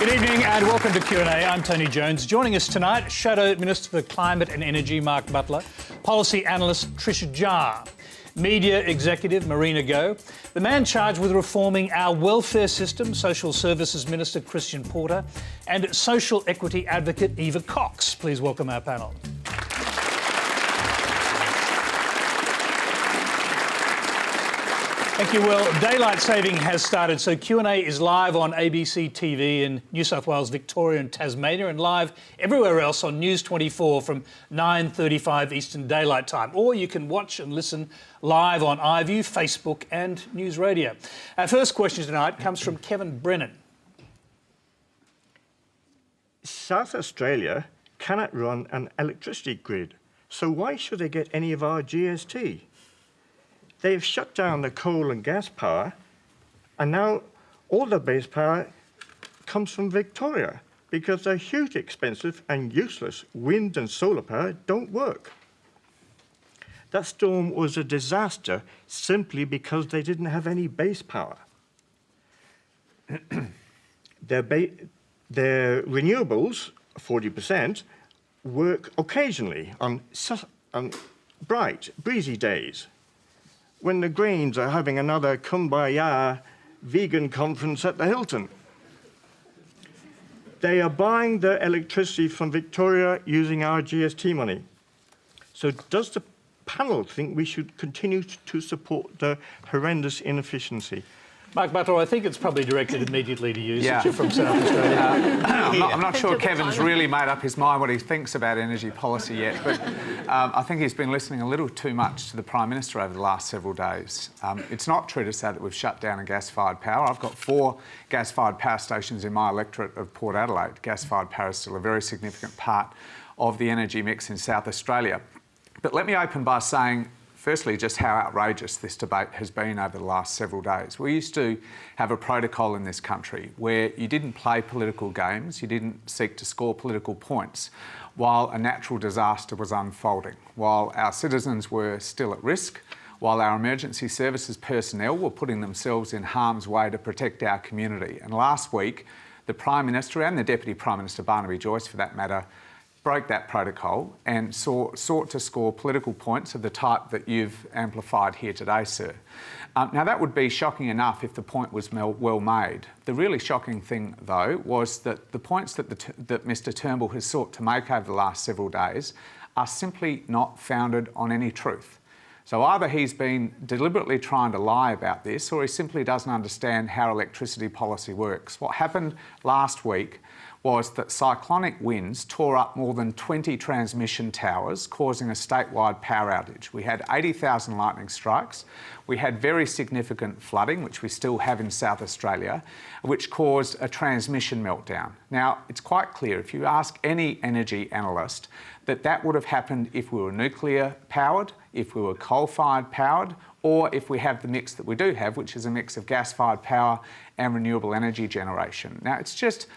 Good evening and welcome to Q&A. I'm Tony Jones. Joining us tonight, Shadow Minister for Climate and Energy, Mark Butler, policy analyst Trisha, media executive Marina, the man charged with reforming our welfare system, Social Services Minister Christian Porter, and social equity advocate Eva Cox. Please welcome our panel. Thank you. Well, daylight saving has started, so Q&A is live on ABC TV in New South Wales, Victoria and Tasmania, and live everywhere else on News 24 from 9:35 Eastern Daylight Time. Or you can watch and listen live on iView, Facebook and News Radio. Our first question tonight comes from Kevin Brennan. South Australia cannot run an electricity grid, so why should they get any of our GST? They've shut down the coal and gas power, and now all the base power comes from Victoria because the hugely expensive and useless wind and solar power don't work. That storm was a disaster simply because they didn't have any base power. Their renewables, 40%, work occasionally on bright, breezy days, when the Greens are having another kumbaya vegan conference at the Hilton. They are buying their electricity from Victoria using our GST money. So does the panel think we should continue to support the horrendous inefficiency? Mark Butler, I think it's probably directed immediately to you, since you're from South Australia. I'm not sure Kevin's really made up his mind what he thinks about energy policy yet, but I think he's been listening a little too much to the Prime Minister over the last several days. It's not true to say that we've shut down a gas-fired power. I've got 4 gas-fired power stations in my electorate of Port Adelaide. Gas-fired power is still a very significant part of the energy mix in South Australia. But let me open by saying, firstly, just how outrageous this debate has been over the last several days. We used to have a protocol in this country where you didn't play political games, you didn't seek to score political points while a natural disaster was unfolding, while our citizens were still at risk, while our emergency services personnel were putting themselves in harm's way to protect our community. And last week, the Prime Minister and the Deputy Prime Minister, Barnaby Joyce for that matter, broke that protocol and sought to score political points of the type that you've amplified here today, sir. Now, that would be shocking enough if the point was well made. The really shocking thing, though, was that the points that Mr Turnbull has sought to make over the last several days are simply not founded on any truth. So either he's been deliberately trying to lie about this, or he simply doesn't understand how electricity policy works. What happened last week was that cyclonic winds tore up more than 20 transmission towers, causing a statewide power outage. We had 80,000 lightning strikes. We had very significant flooding, which we still have in South Australia, which caused a transmission meltdown. Now, it's quite clear, if you ask any energy analyst, that would have happened if we were nuclear powered, if we were coal-fired powered, or if we have the mix that we do have, which is a mix of gas-fired power and renewable energy generation. Now, it's just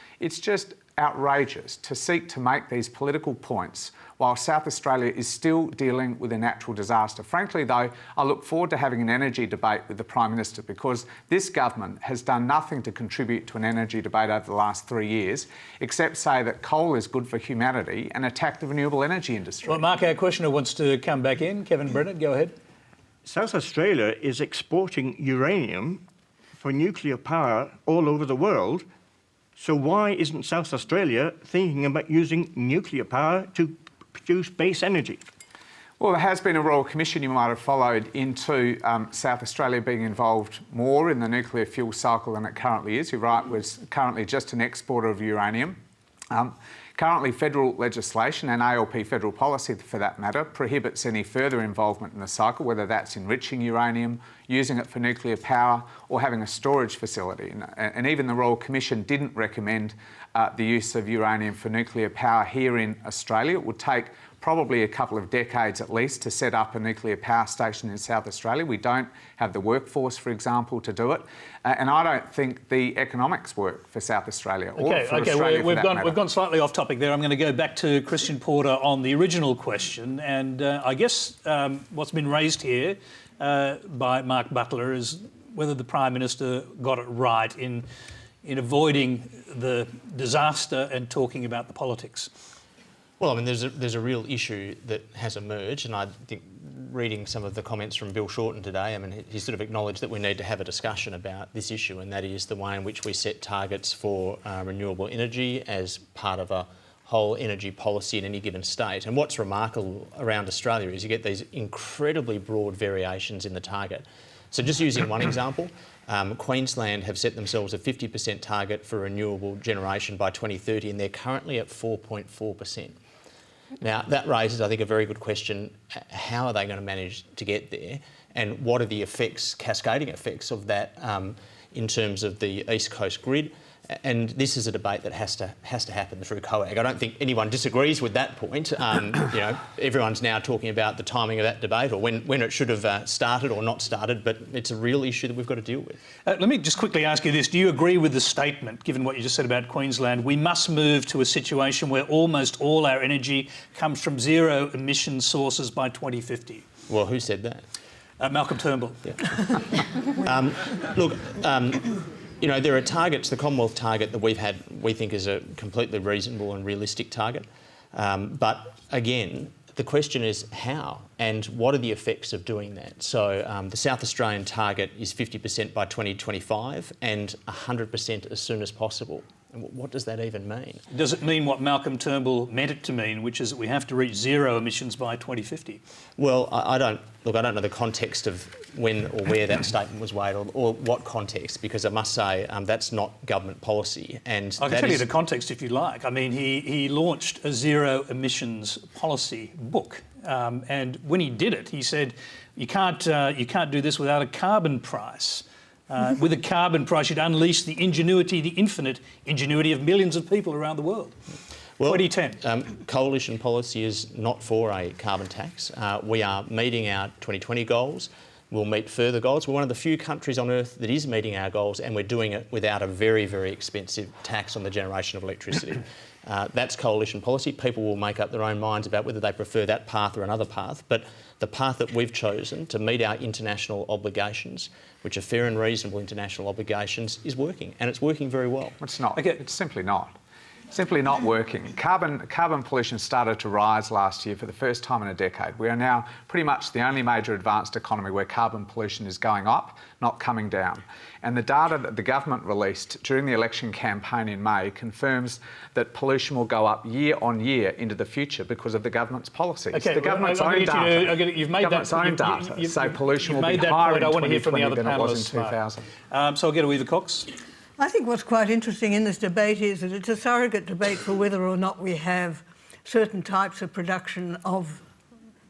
outrageous to seek to make these political points while South Australia is still dealing with a natural disaster. Frankly, though, I look forward to having an energy debate with the Prime Minister, because this government has done nothing to contribute to an energy debate over the last 3 years, except say that coal is good for humanity and attack the renewable energy industry. Well, Mark, our questioner wants to come back in. Kevin Brennan, go ahead. South Australia is exporting uranium for nuclear power all over the world. So why isn't South Australia thinking about using nuclear power to produce base energy? Well, there has been a Royal Commission you might have followed into South Australia being involved more in the nuclear fuel cycle than it currently is. You're right, we're currently just an exporter of uranium. Currently, federal legislation and ALP federal policy, for that matter, prohibits any further involvement in the cycle, whether that's enriching uranium, using it for nuclear power, or having a storage facility. And even the Royal Commission didn't recommend the use of uranium for nuclear power here in Australia. It would take probably a couple of decades at least to set up a nuclear power station in South Australia. We don't have the workforce, for example, to do it. And I don't think the economics work for South Australia or for Australia for that matter. We've gone slightly off topic there. I'm going to go back to Christian Porter on the original question. And I guess what's been raised here by Mark Butler is whether the Prime Minister got it right in in avoiding the disaster and talking about the politics? Well, I mean, there's a real issue that has emerged, and I think reading some of the comments from Bill Shorten today, I mean, he sort of acknowledged that we need to have a discussion about this issue, and that is the way in which we set targets for renewable energy as part of a whole energy policy in any given state. And what's remarkable around Australia is you get these incredibly broad variations in the target. So just using one example, Queensland have set themselves a 50% target for renewable generation by 2030, and they're currently at 4.4%. Now, that raises, I think, a very good question. How are they going to manage to get there? And what are the effects, cascading effects of that in terms of the East Coast grid? And this is a debate that has to happen through COAG. I don't think anyone disagrees with that point. Everyone's now talking about the timing of that debate, or when it should have started or not started, but it's a real issue that we've got to deal with. Let me just quickly ask you this. Do you agree with the statement, given what you just said about Queensland, we must move to a situation where almost all our energy comes from zero emission sources by 2050? Well, who said that? Malcolm Turnbull. Yeah. Look, there are targets, the Commonwealth target that we've had, we think is a completely reasonable and realistic target. But again, the question is how and what are the effects of doing that? So the South Australian target is 50% by 2025 and 100% as soon as possible. And what does that even mean? Does it mean what Malcolm Turnbull meant it to mean, which is that we have to reach zero emissions by 2050? Well, I don't know the context of when or where that statement was made, or what context, because I must say that's not government policy. And I can tell you the context if you like. I mean, he launched a zero emissions policy book, and when he did it, he said, you can't do this without a carbon price. With a carbon price, you'd unleash the infinite ingenuity of millions of people around the world. Well, 2010. Coalition policy is not for a carbon tax. We are meeting our 2020 goals. We'll meet further goals. We're one of the few countries on earth that is meeting our goals, and we're doing it without a very, very expensive tax on the generation of electricity. That's coalition policy. People will make up their own minds about whether they prefer that path or another path, but the path that we've chosen to meet our international obligations, which are fair and reasonable international obligations, is working, and it's working very well. It's not. Okay. It's simply not. Simply not working. Carbon pollution started to rise last year for the first time in a decade. We are now pretty much the only major advanced economy where carbon pollution is going up, not coming down. And the data that the government released during the election campaign in May confirms that pollution will go up year on year into the future because of the government's policies. Okay, the government's own data. You've made government's that, own data say pollution will be that higher point. in I want to hear from the 2020 other than it was panellists. in 2000. So I'll get a Weaver Cox. I think what's quite interesting in this debate is that it's a surrogate debate for whether or not we have certain types of production of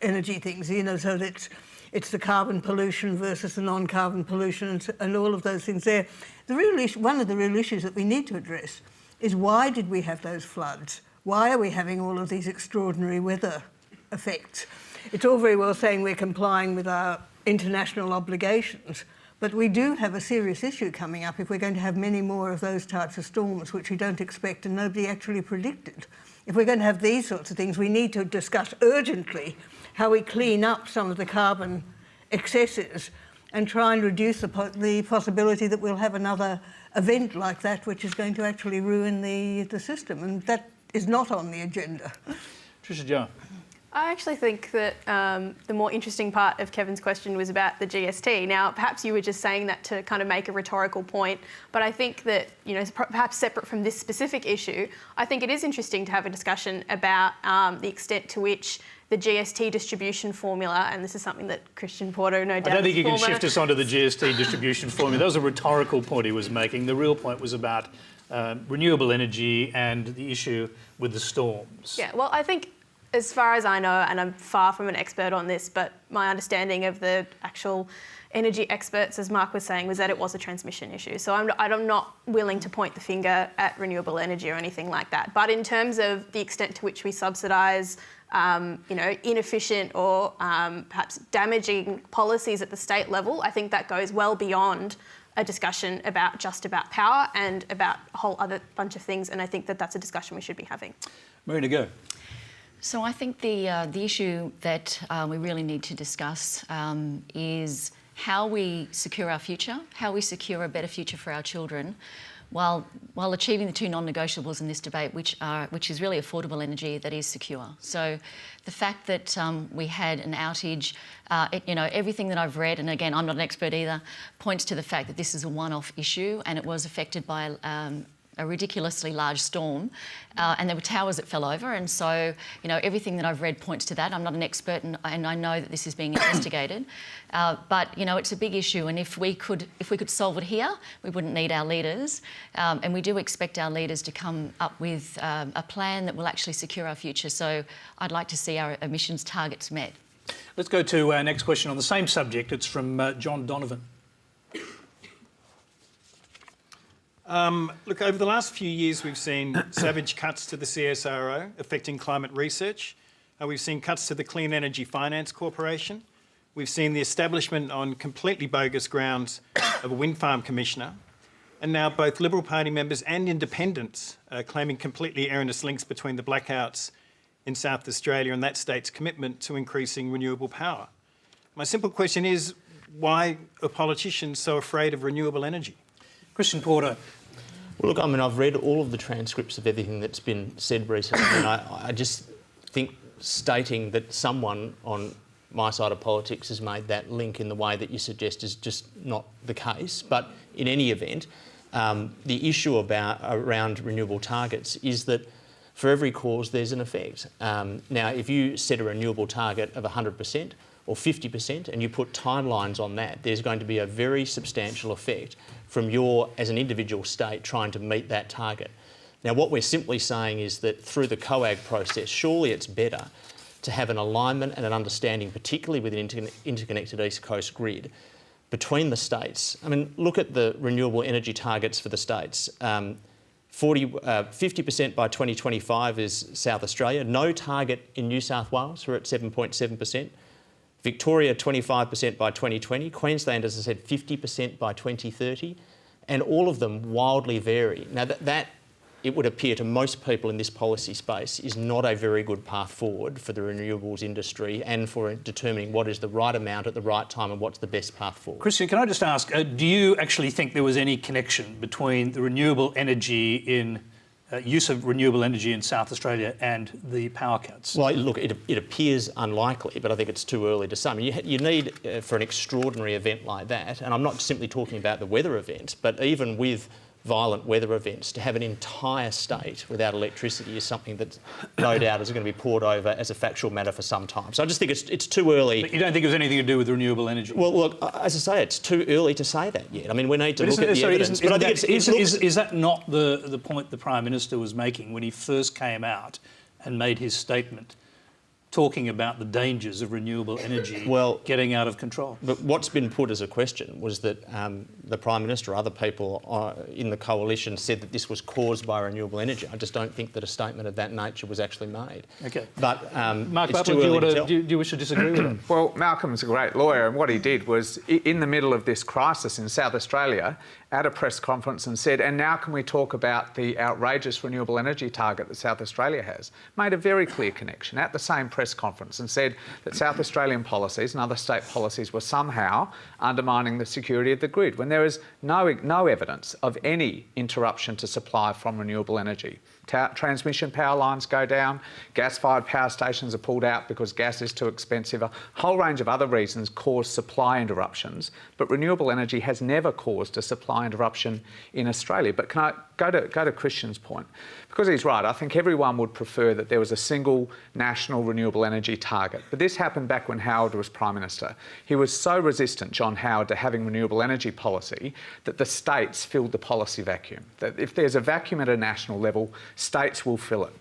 energy things, so that it's the carbon pollution versus the non-carbon pollution and all of those things there. The real issue, one of the real issues that we need to address is why did we have those floods? Why are we having all of these extraordinary weather effects? It's all very well saying we're complying with our international obligations, but we do have a serious issue coming up if we're going to have many more of those types of storms, which we don't expect and nobody actually predicted. If we're going to have these sorts of things, we need to discuss urgently how we clean up some of the carbon excesses and try and reduce the possibility that we'll have another event like that, which is going to actually ruin the system. And that is not on the agenda. Trisha Joe. I actually think that the more interesting part of Kevin's question was about the GST. Now, perhaps you were just saying that to kind of make a rhetorical point, but I think that, perhaps separate from this specific issue, I think it is interesting to have a discussion about the extent to which the GST distribution formula, and this is something that Christian Porter no doubt... I don't think you can shift us onto the GST distribution formula. That was a rhetorical point he was making. The real point was about renewable energy and the issue with the storms. Yeah, well, I think, as far as I know, and I'm far from an expert on this, but my understanding of the actual energy experts, as Mark was saying, was that it was a transmission issue. So I'm not willing to point the finger at renewable energy or anything like that. But in terms of the extent to which we subsidise, inefficient or perhaps damaging policies at the state level, I think that goes well beyond a discussion about power and about a whole other bunch of things. And I think that that's a discussion we should be having. Marina, go. So I think the issue that we really need to discuss is how we secure our future, how we secure a better future for our children while achieving the two non-negotiables in this debate, which is really affordable energy that is secure. So the fact that we had an outage, everything that I've read, and again, I'm not an expert either, points to the fact that this is a one-off issue and it was affected by a ridiculously large storm, and there were towers that fell over, and so everything that I've read points to that. I'm not an expert, and I know that this is being investigated, but it's a big issue, and if we could solve it here, we wouldn't need our leaders, and we do expect our leaders to come up with a plan that will actually secure our future. So I'd like to see our emissions targets met. Let's go to our next question on the same subject. It's from John Donovan. Look, over the last few years, we've seen savage cuts to the CSIRO affecting climate research. We've seen cuts to the Clean Energy Finance Corporation. We've seen the establishment on completely bogus grounds of a wind farm commissioner. And now both Liberal Party members and independents are claiming completely erroneous links between the blackouts in South Australia and that state's commitment to increasing renewable power. My simple question is, why are politicians so afraid of renewable energy? Christian Porter. Well, look, I mean, I've read all of the transcripts of everything that's been said recently, and I just think stating that someone on my side of politics has made that link in the way that you suggest is just not the case. But in any event, the issue around renewable targets is that for every cause there's an effect. Now, if you set a renewable target of 100% or 50% and you put timelines on that, there's going to be a very substantial effect from as an individual state, trying to meet that target. Now, what we're simply saying is that through the COAG process, surely it's better to have an alignment and an understanding, particularly with an interconnected East Coast grid, between the states. I mean, look at the renewable energy targets for the states. 50% by 2025 is South Australia. No target in New South Wales, we're at 7.7%. Victoria, 25% by 2020. Queensland, as I said, 50% by 2030. And all of them wildly vary. Now, that it would appear to most people in this policy space is not a very good path forward for the renewables industry and for determining what is the right amount at the right time and what's the best path forward. Christian, can I just ask, do you actually think there was any connection between the renewable energy use of renewable energy in South Australia and the power cuts? Well, look, it appears unlikely, but I think it's too early to say. I mean, you need, for an extraordinary event like that, and I'm not simply talking about the weather event, but even with violent weather events, to have an entire state without electricity is something that no doubt is going to be poured over as a factual matter for some time. So I just think it's too early. But you don't think it was anything to do with renewable energy? Well, look, as I say, it's too early to say that yet. I mean, we need to look at the evidence. But I think is that not the point the Prime Minister was making when he first came out and made his statement, talking about the dangers of renewable energy getting out of control? But what's been put as a question was that the Prime Minister or other people in the coalition said that this was caused by renewable energy. I just don't think that a statement of that nature was actually made. Okay. But Mark it's Butler, too early to tell. do you wish to disagree with him? Well, Malcolm's a great lawyer, and what he did was, in the middle of this crisis in South Australia, at a press conference and said, and now can we talk about the outrageous renewable energy target that South Australia has? Made a very clear connection at the same press conference and said that South Australian policies and other state policies were somehow undermining the security of the grid, when there is no evidence of any interruption to supply from renewable energy. Transmission power lines go down, gas-fired power stations are pulled out because gas is too expensive. A whole range of other reasons cause supply interruptions, but renewable energy has never caused a supply interruption in Australia. But can I go to Christian's point? Because he's right, I think everyone would prefer that there was a single national renewable energy target. But this happened back when Howard was Prime Minister. He was so resistant, John Howard, to having renewable energy policy that the states filled the policy vacuum. That if there's a vacuum at a national level, states will fill it.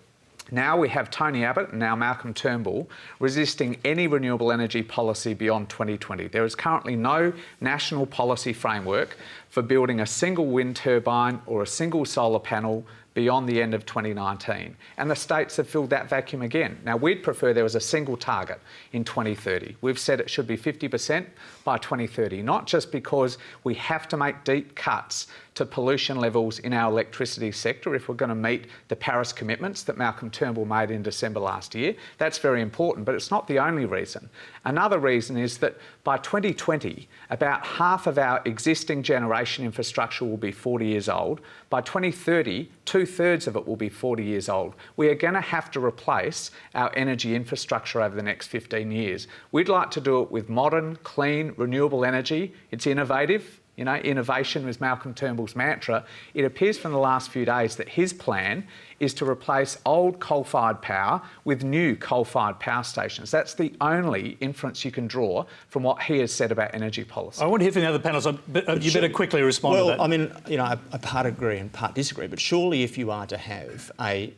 Now we have Tony Abbott and now Malcolm Turnbull resisting any renewable energy policy beyond 2020. There is currently no national policy framework for building a single wind turbine or a single solar panel beyond the end of 2019. And the states have filled that vacuum again. Now, we'd prefer there was a single target in 2030. We've said it should be 50% by 2030, not just because we have to make deep cuts to pollution levels in our electricity sector if we're going to meet the Paris commitments that Malcolm Turnbull made in December last year. That's very important, but it's not the only reason. Another reason is that by 2020, about half of our existing generation infrastructure will be 40 years old. By 2030, 2/3 of it will be 40 years old. We are going to have to replace our energy infrastructure over the next 15 years. We'd like to do it with modern, clean, renewable energy. It's innovative. You know, innovation was Malcolm Turnbull's mantra. It appears from the last few days that his plan is to replace old coal-fired power with new coal-fired power stations. That's the only inference you can draw from what he has said about energy policy. I want to hear from the other panellists, but you better quickly respond to that. Well, I mean, you know, I part agree and part disagree, but surely if you are to have a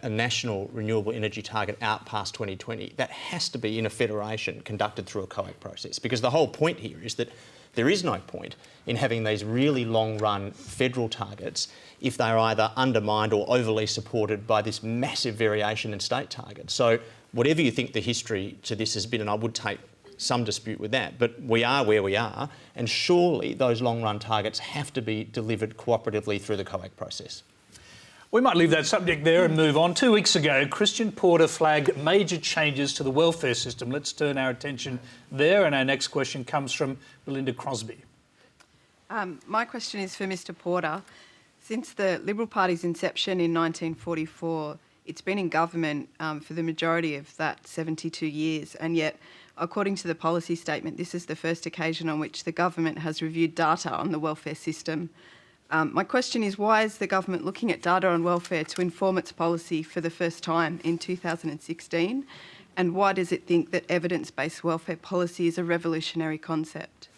national renewable energy target out past 2020, that has to be in a federation conducted through a COAC process, because the whole point here is that there is no point in having these really long-run federal targets if they're either undermined or overly supported by this massive variation in state targets. So whatever you think the history to this has been, and I would take some dispute with that, but we are where we are, and surely those long-run targets have to be delivered cooperatively through the COAC process. We might leave that subject there and move on. 2 weeks ago, Christian Porter flagged major changes to the welfare system. Let's turn our attention there, and our next question comes from Belinda Crosby. My question is for Mr Porter. Since the Liberal Party's inception in 1944, it's been in government for the majority of that 72 years, and yet, according to the policy statement, this is the first occasion on which the government has reviewed data on the welfare system. My question is, why is the government looking at data on welfare to inform its policy for the first time in 2016? And why does it think that evidence-based welfare policy is a revolutionary concept?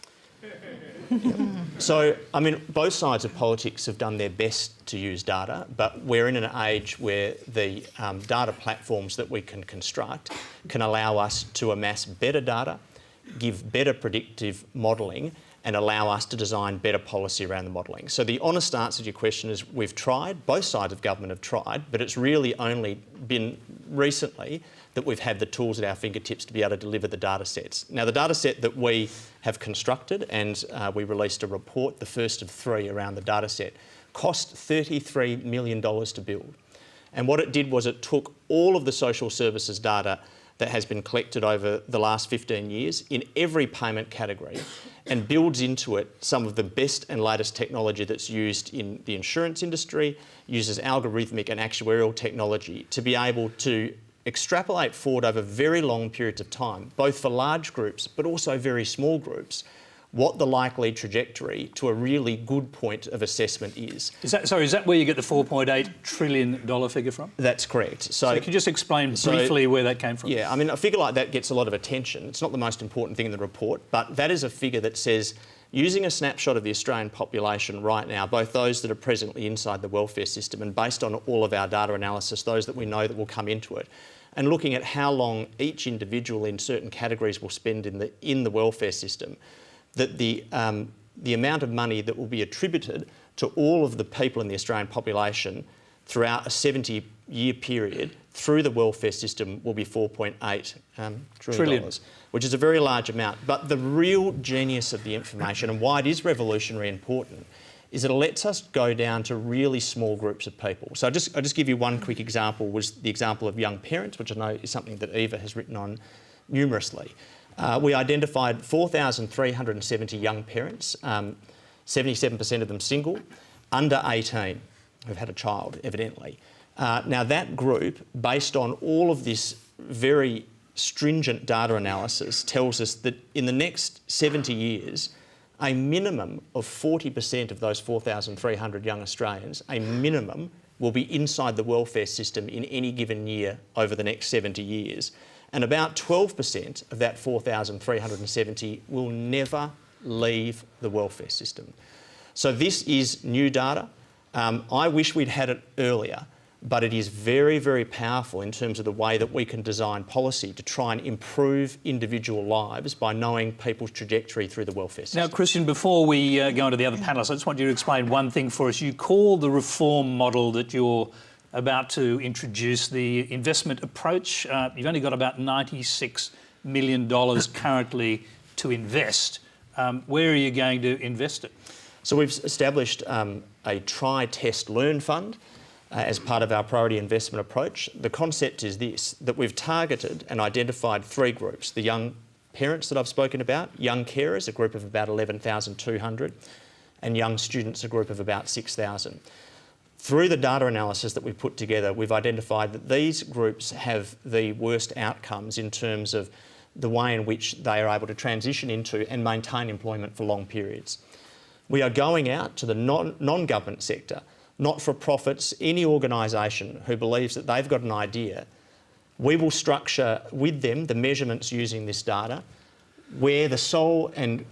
So, I mean, both sides of politics have done their best to use data, but we're in an age where the data platforms that we can construct can allow us to amass better data, give better predictive modelling, and allow us to design better policy around the modelling. So the honest answer to your question is we've tried, both sides of government have tried, but it's really only been recently that we've had the tools at our fingertips to be able to deliver the data sets. Now, the data set that we have constructed, and we released a report, the first of 3 around the data set, cost $33 million to build. And what it did was it took all of the social services data that has been collected over the last 15 years in every payment category and builds into it some of the best and latest technology that's used in the insurance industry, uses algorithmic and actuarial technology to be able to extrapolate forward over very long periods of time, both for large groups but also very small groups, what the likely trajectory to a really good point of assessment is. Is that where you get the $4.8 trillion figure from? That's correct. So can you just explain briefly where that came from? Yeah, I mean, a figure like that gets a lot of attention. It's not the most important thing in the report, but that is a figure that says, using a snapshot of the Australian population right now, both those that are presently inside the welfare system and based on all of our data analysis, those that we know that will come into it, and looking at how long each individual in certain categories will spend in the welfare system, that the amount of money that will be attributed to all of the people in the Australian population throughout a 70-year period through the welfare system will be $4.8 trillion, which is a very large amount. But the real genius of the information and why it is revolutionary important is that it lets us go down to really small groups of people. So I'll just give you one quick example, was the example of young parents, which I know is something that Eva has written on numerously. We identified 4,370 young parents, 77% of them single, under 18, who've had a child, evidently. Now that group, based on all of this very stringent data analysis, tells us that in the next 70 years, a minimum of 40% of those 4,300 young Australians, a minimum, will be inside the welfare system in any given year over the next 70 years. And about 12% of that 4,370 will never leave the welfare system. So this is new data. I wish we'd had it earlier. but it is very, very powerful in terms of the way that we can design policy to try and improve individual lives by knowing people's trajectory through the welfare system. Now, Christian, before we go on to the other panellists, I just want you to explain one thing for us. You call the reform model that you're about to introduce the investment approach. You've only got about $96 million currently to invest. Where are you going to invest it? So we've established a try, test, learn fund as part of our priority investment approach. The concept is this, that we've targeted and identified 3 groups: the young parents that I've spoken about, young carers, a group of about 11,200, and young students, a group of about 6,000. Through the data analysis that we've put together, we've identified that these groups have the worst outcomes in terms of the way in which they are able to transition into and maintain employment for long periods. We are going out to the non-government sector, not-for-profits, any organisation who believes that they've got an idea. We will structure with them the measurements using this data, where the sole and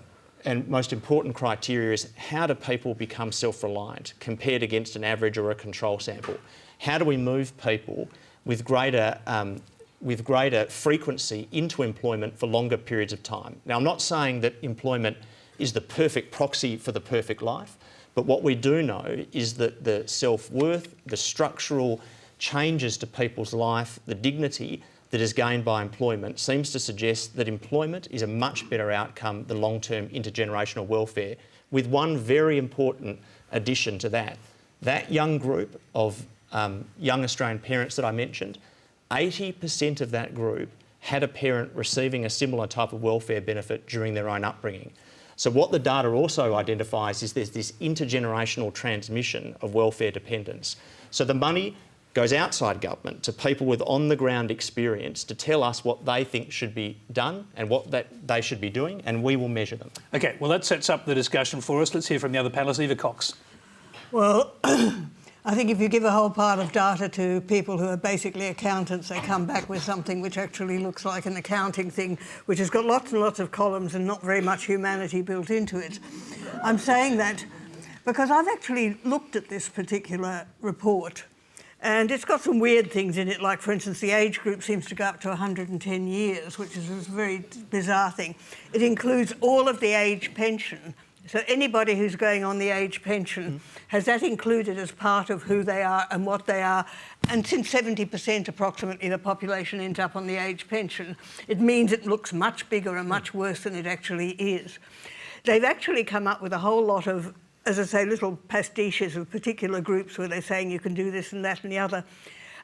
most important criteria is how do people become self-reliant compared against an average or a control sample? How do we move people with greater frequency into employment for longer periods of time? Now, I'm not saying that employment is the perfect proxy for the perfect life, but what we do know is that the self-worth, the structural changes to people's life, the dignity that is gained by employment seems to suggest that employment is a much better outcome than long-term intergenerational welfare, with one very important addition to that. That young group of young Australian parents that I mentioned, 80% of that group had a parent receiving a similar type of welfare benefit during their own upbringing. So what the data also identifies is there's this intergenerational transmission of welfare dependence. So the money goes outside government to people with on-the-ground experience to tell us what they think should be done and what they should be doing, and we will measure them. OK, well, that sets up the discussion for us. Let's hear from the other panellists. Eva Cox. Well, I think if you give a whole pile of data to people who are basically accountants, they come back with something which actually looks like an accounting thing, which has got lots and lots of columns and not very much humanity built into it. I'm saying that because I've actually looked at this particular report, and it's got some weird things in it, like, for instance, the age group seems to go up to 110 years, which is a very bizarre thing. It includes all of the age pension. So anybody who's going on the age pension has that included as part of who they are and what they are. And since 70% approximately the population ends up on the age pension, it means it looks much bigger and much worse than it actually is. They've actually come up with a whole lot of, as I say, little pastiches of particular groups where they're saying you can do this and that and the other.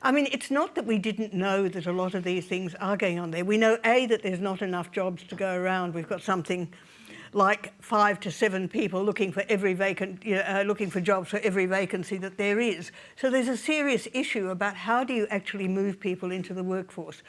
I mean, it's not that we didn't know that a lot of these things are going on there. We know, A, that there's not enough jobs to go around. We've got something like 5 to 7 people looking for looking for jobs for every vacancy that there is. So there's a serious issue about how do you actually move people into the workforce.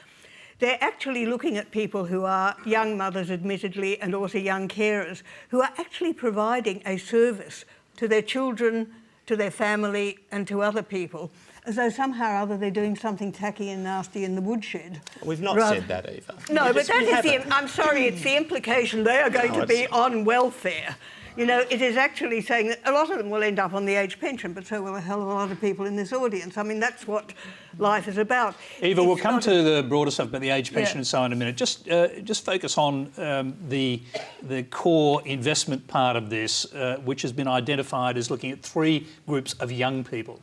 They're actually looking at people who are young mothers, admittedly, and also young carers, who are actually providing a service to their children, to their family, and to other people, as though somehow or other they're doing something tacky and nasty in the woodshed. We've not said that, Eva. No, but that is I'm sorry, it's the implication they are going to be on welfare. You know, it is actually saying that a lot of them will end up on the age pension, but so will a hell of a lot of people in this audience. I mean, that's what life is about. Eva, we'll come to the broader stuff about the age pension and so on in a minute. Just focus on the core investment part of this, which has been identified as looking at 3 groups of young people.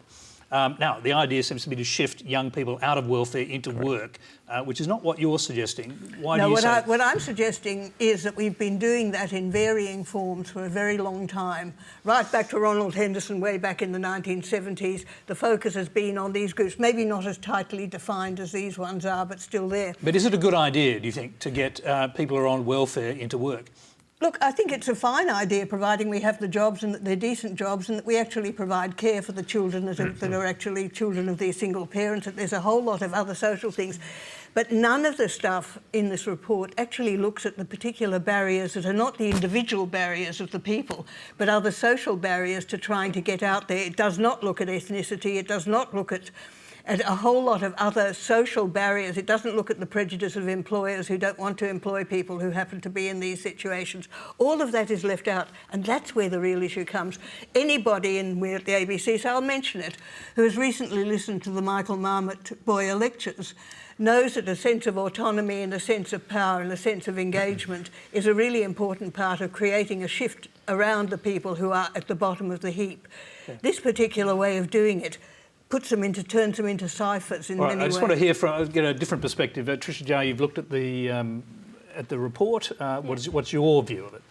Now, the idea seems to be to shift young people out of welfare into work, which is not what you're suggesting. Why do you say... What I'm suggesting is that we've been doing that in varying forms for a very long time. Right back to Ronald Henderson, way back in the 1970s, the focus has been on these groups, maybe not as tightly defined as these ones are, but still there. But is it a good idea, do you think, to get people who are on welfare into work? Look, I think it's a fine idea, providing we have the jobs and that they're decent jobs and that we actually provide care for the children that are actually children of these single parents, that there's a whole lot of other social things. But none of the stuff in this report actually looks at the particular barriers that are not the individual barriers of the people, but are the social barriers to trying to get out there. It does not look at ethnicity. It does not look at and a whole lot of other social barriers. It doesn't look at the prejudice of employers who don't want to employ people who happen to be in these situations. All of that is left out, and that's where the real issue comes. Anybody, and we're at the ABC, so I'll mention it, who has recently listened to the Michael Marmot Boyer lectures knows that a sense of autonomy and a sense of power and a sense of engagement is a really important part of creating a shift around the people who are at the bottom of the heap. This particular way of doing it turns them into ciphers in many ways. I just want to hear get a different perspective. Trisha Jar, you've looked at the report. What's your view of it?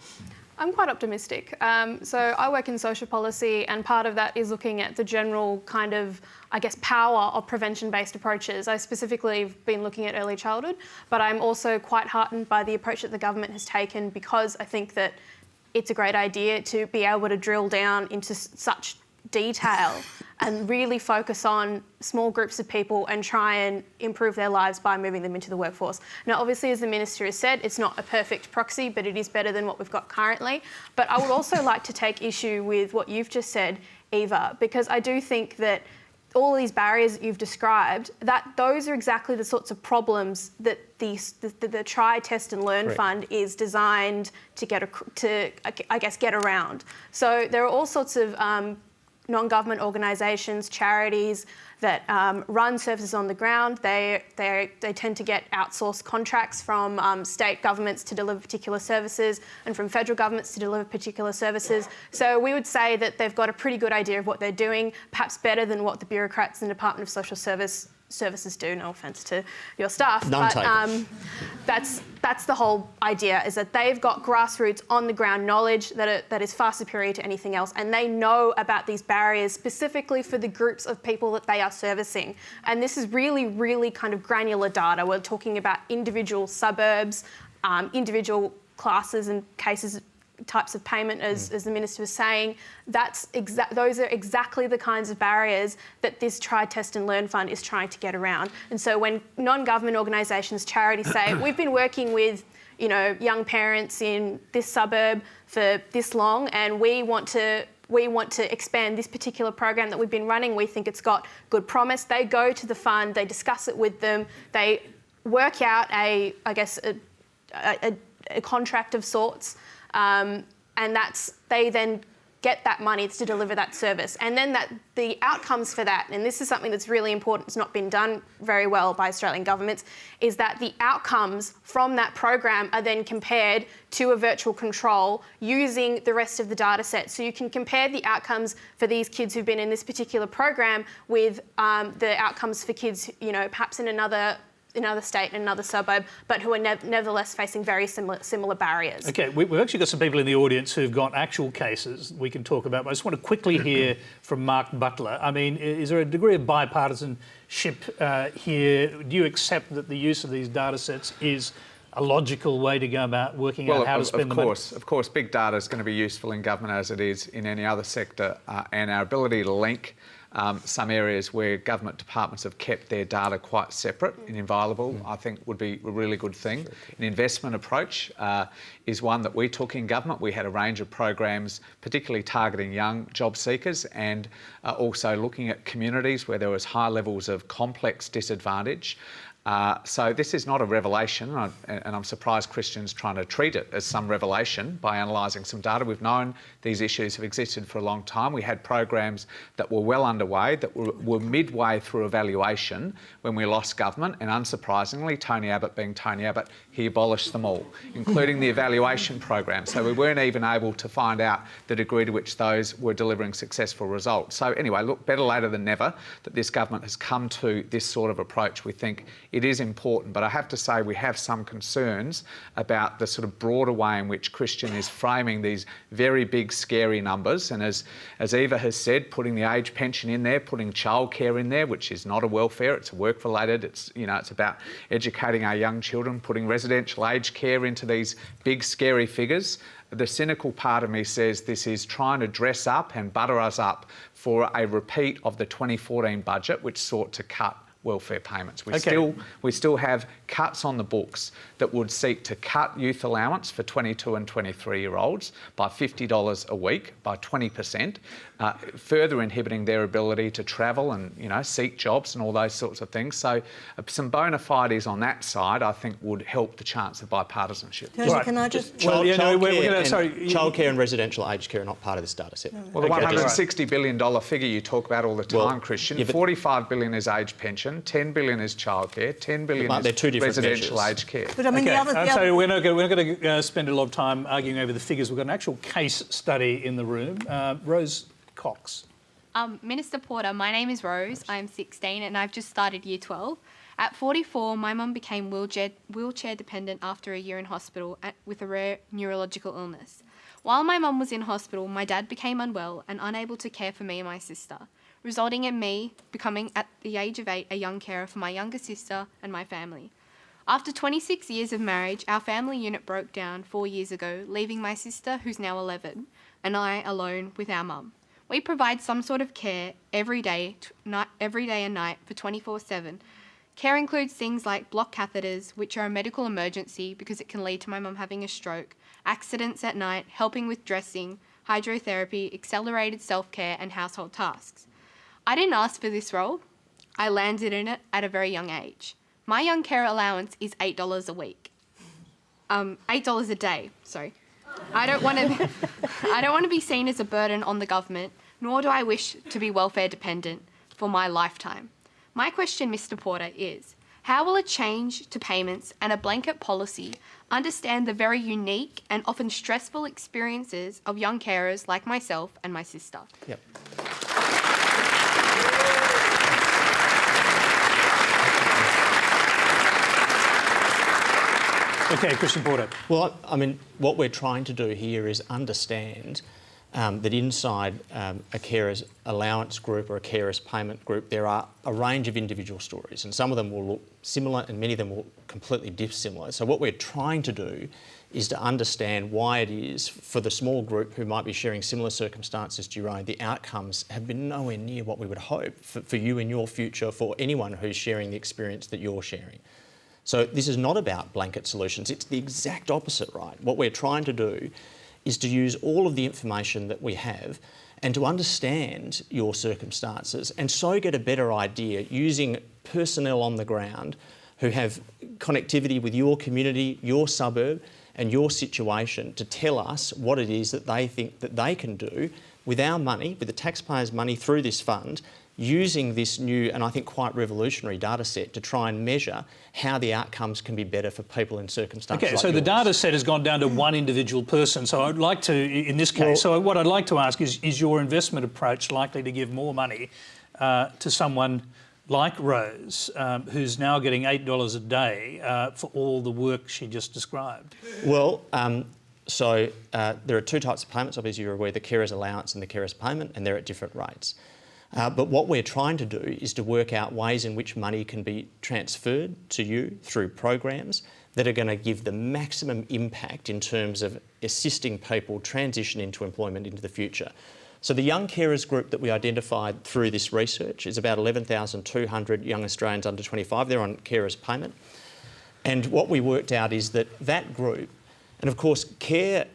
I'm quite optimistic. So I work in social policy, and part of that is looking at the general kind of, I guess, power of prevention-based approaches. I specifically have been looking at early childhood, but I'm also quite heartened by the approach that the government has taken, because I think that it's a great idea to be able to drill down into such detail and really focus on small groups of people and try and improve their lives by moving them into the workforce. Now, obviously, as the Minister has said, it's not a perfect proxy, but it is better than what we've got currently. But I would also like to take issue with what you've just said, Eva, because I do think that all these barriers that you've described, that those are exactly the sorts of problems that the Try, Test and Learn Fund is designed to get around. So there are all sorts of non-government organisations, charities that run services on the ground. They tend to get outsourced contracts from state governments to deliver particular services and from federal governments to deliver particular services. So we would say that they've got a pretty good idea of what they're doing, perhaps better than what the bureaucrats in the Department of Social Services do. No offence to your staff, None but that's the whole idea, is that they've got grassroots on the ground knowledge that is far superior to anything else, and they know about these barriers specifically for the groups of people that they are servicing. And this is really, really kind of granular data. We're talking about individual suburbs, individual classes and cases, types of payment, as the Minister was saying. Those are exactly the kinds of barriers that this Try, Test and Learn Fund is trying to get around. And so when non-government organisations, charities say, we've been working with young parents in this suburb for this long, and we want to expand this particular program that we've been running, we think it's got good promise, they go to the fund, they discuss it with them, they work out a contract of sorts, and they then get that money to deliver that service. And then the outcomes for that, and this is something that's really important, it's not been done very well by Australian governments, is that the outcomes from that program are then compared to a virtual control using the rest of the data set. So you can compare the outcomes for these kids who've been in this particular program with the outcomes for kids, perhaps in another state, in another suburb, but who are nevertheless facing very similar barriers. Okay, we've actually got some people in the audience who've got actual cases we can talk about, but I just want to quickly hear from Mark Butler. I mean, is there a degree of bipartisanship here? Do you accept that the use of these data sets is a logical way to go about working out how to spend the money? Of course, big data is going to be useful in government as it is in any other sector, and our ability to link some areas where government departments have kept their data quite separate and inviolable, I think would be a really good thing. An investment approach is one that we took in government. We had a range of programs, particularly targeting young job seekers, and also looking at communities where there was high levels of complex disadvantage. So this is not a revelation, and I'm surprised Christian's trying to treat it as some revelation by analysing some data. We've known these issues have existed for a long time. We had programs that were well underway, that were midway through evaluation when we lost government, and unsurprisingly, Tony Abbott being Tony Abbott, he abolished them all, including the evaluation program. So we weren't even able to find out the degree to which those were delivering successful results. So anyway, look, better later than never that this government has come to this sort of approach. We think it is important, but I have to say we have some concerns about the sort of broader way in which Christian is framing these very big, scary numbers. And as Eva has said, putting the age pension in there, putting childcare in there, which is not a welfare, it's a work-related, it's about educating our young children, putting residential aged care into these big, scary figures. The cynical part of me says this is trying to dress up and butter us up for a repeat of the 2014 budget, which sought to cut welfare payments. We Okay. still have cuts on the books that would seek to cut youth allowance for 22 and 23-year-olds by $50 a week, by 20%, further inhibiting their ability to travel and, you know, seek jobs and all those sorts of things. So some bona fides on that side, I think, would help the chance of bipartisanship. Tony, Right. can I just... Well, yeah, no, we're Childcare gonna- and- sorry. Childcare and residential aged care are not part of this data set. Well, the Okay, $160 billion figure you talk about all the time, Well, Christian, yeah, but- $45 billion is aged pension, $10 billion is childcare, $10 billion But they're two is different residential measures. aged care. But I mean, Okay, the other... so we're not going to spend a lot of time arguing over the figures. We've got an actual case study in the room. Rose Cox. Minister Porter, my name is Rose. I'm 16 and I've just started year 12. At 44, my mum became wheelchair dependent after a year in hospital with a rare neurological illness. While my mum was in hospital, my dad became unwell and unable to care for me and my sister, resulting in me becoming, at the age of 8, a young carer for my younger sister and my family. After 26 years of marriage, our family unit broke down 4 years ago, leaving my sister, who's now 11, and I alone with our mum. We provide some sort of care every day and night for 24/7. Care includes things like block catheters, which are a medical emergency because it can lead to my mum having a stroke, accidents at night, helping with dressing, hydrotherapy, accelerated self-care and household tasks. I didn't ask for this role. I landed in it at a very young age. My young care allowance is $8 a week. $8 a day, sorry. I don't want to be seen as a burden on the government, nor do I wish to be welfare dependent for my lifetime. My question, Mr. Porter, is how will a change to payments and a blanket policy understand the very unique and often stressful experiences of young carers like myself and my sister? Yep. Okay, Christian Porter. Well, I mean, what we're trying to do here is understand that inside a carer's allowance group or a carer's payment group, there are a range of individual stories, and some of them will look similar and many of them will completely dissimilar. So what we're trying to do is to understand why it is for the small group who might be sharing similar circumstances to your own, the outcomes have been nowhere near what we would hope for you in your future, for anyone who's sharing the experience that you're sharing. So this is not about blanket solutions, it's the exact opposite, right? What we're trying to do is to use all of the information that we have and to understand your circumstances and so get a better idea using personnel on the ground who have connectivity with your community, your suburb and your situation to tell us what it is that they think that they can do with our money, with the taxpayers' money through this fund, using this new and I think quite revolutionary data set to try and measure how the outcomes can be better for people in circumstances Okay, like so the yours. data set has gone down to one individual person. So I'd like to, in this case, so what I'd like to ask is your investment approach likely to give more money to someone like Rose, who's now getting $8 a day for all the work she just described? Well, there are two types of payments. Obviously, you're aware, the carer's allowance and the carer's payment, and they're at different rates. But what we're trying to do is to work out ways in which money can be transferred to you through programs that are going to give the maximum impact in terms of assisting people transition into employment into the future. So the young carers group that we identified through this research is about 11,200 young Australians under 25. They're on carers payment. And what we worked out is that that group, and of course care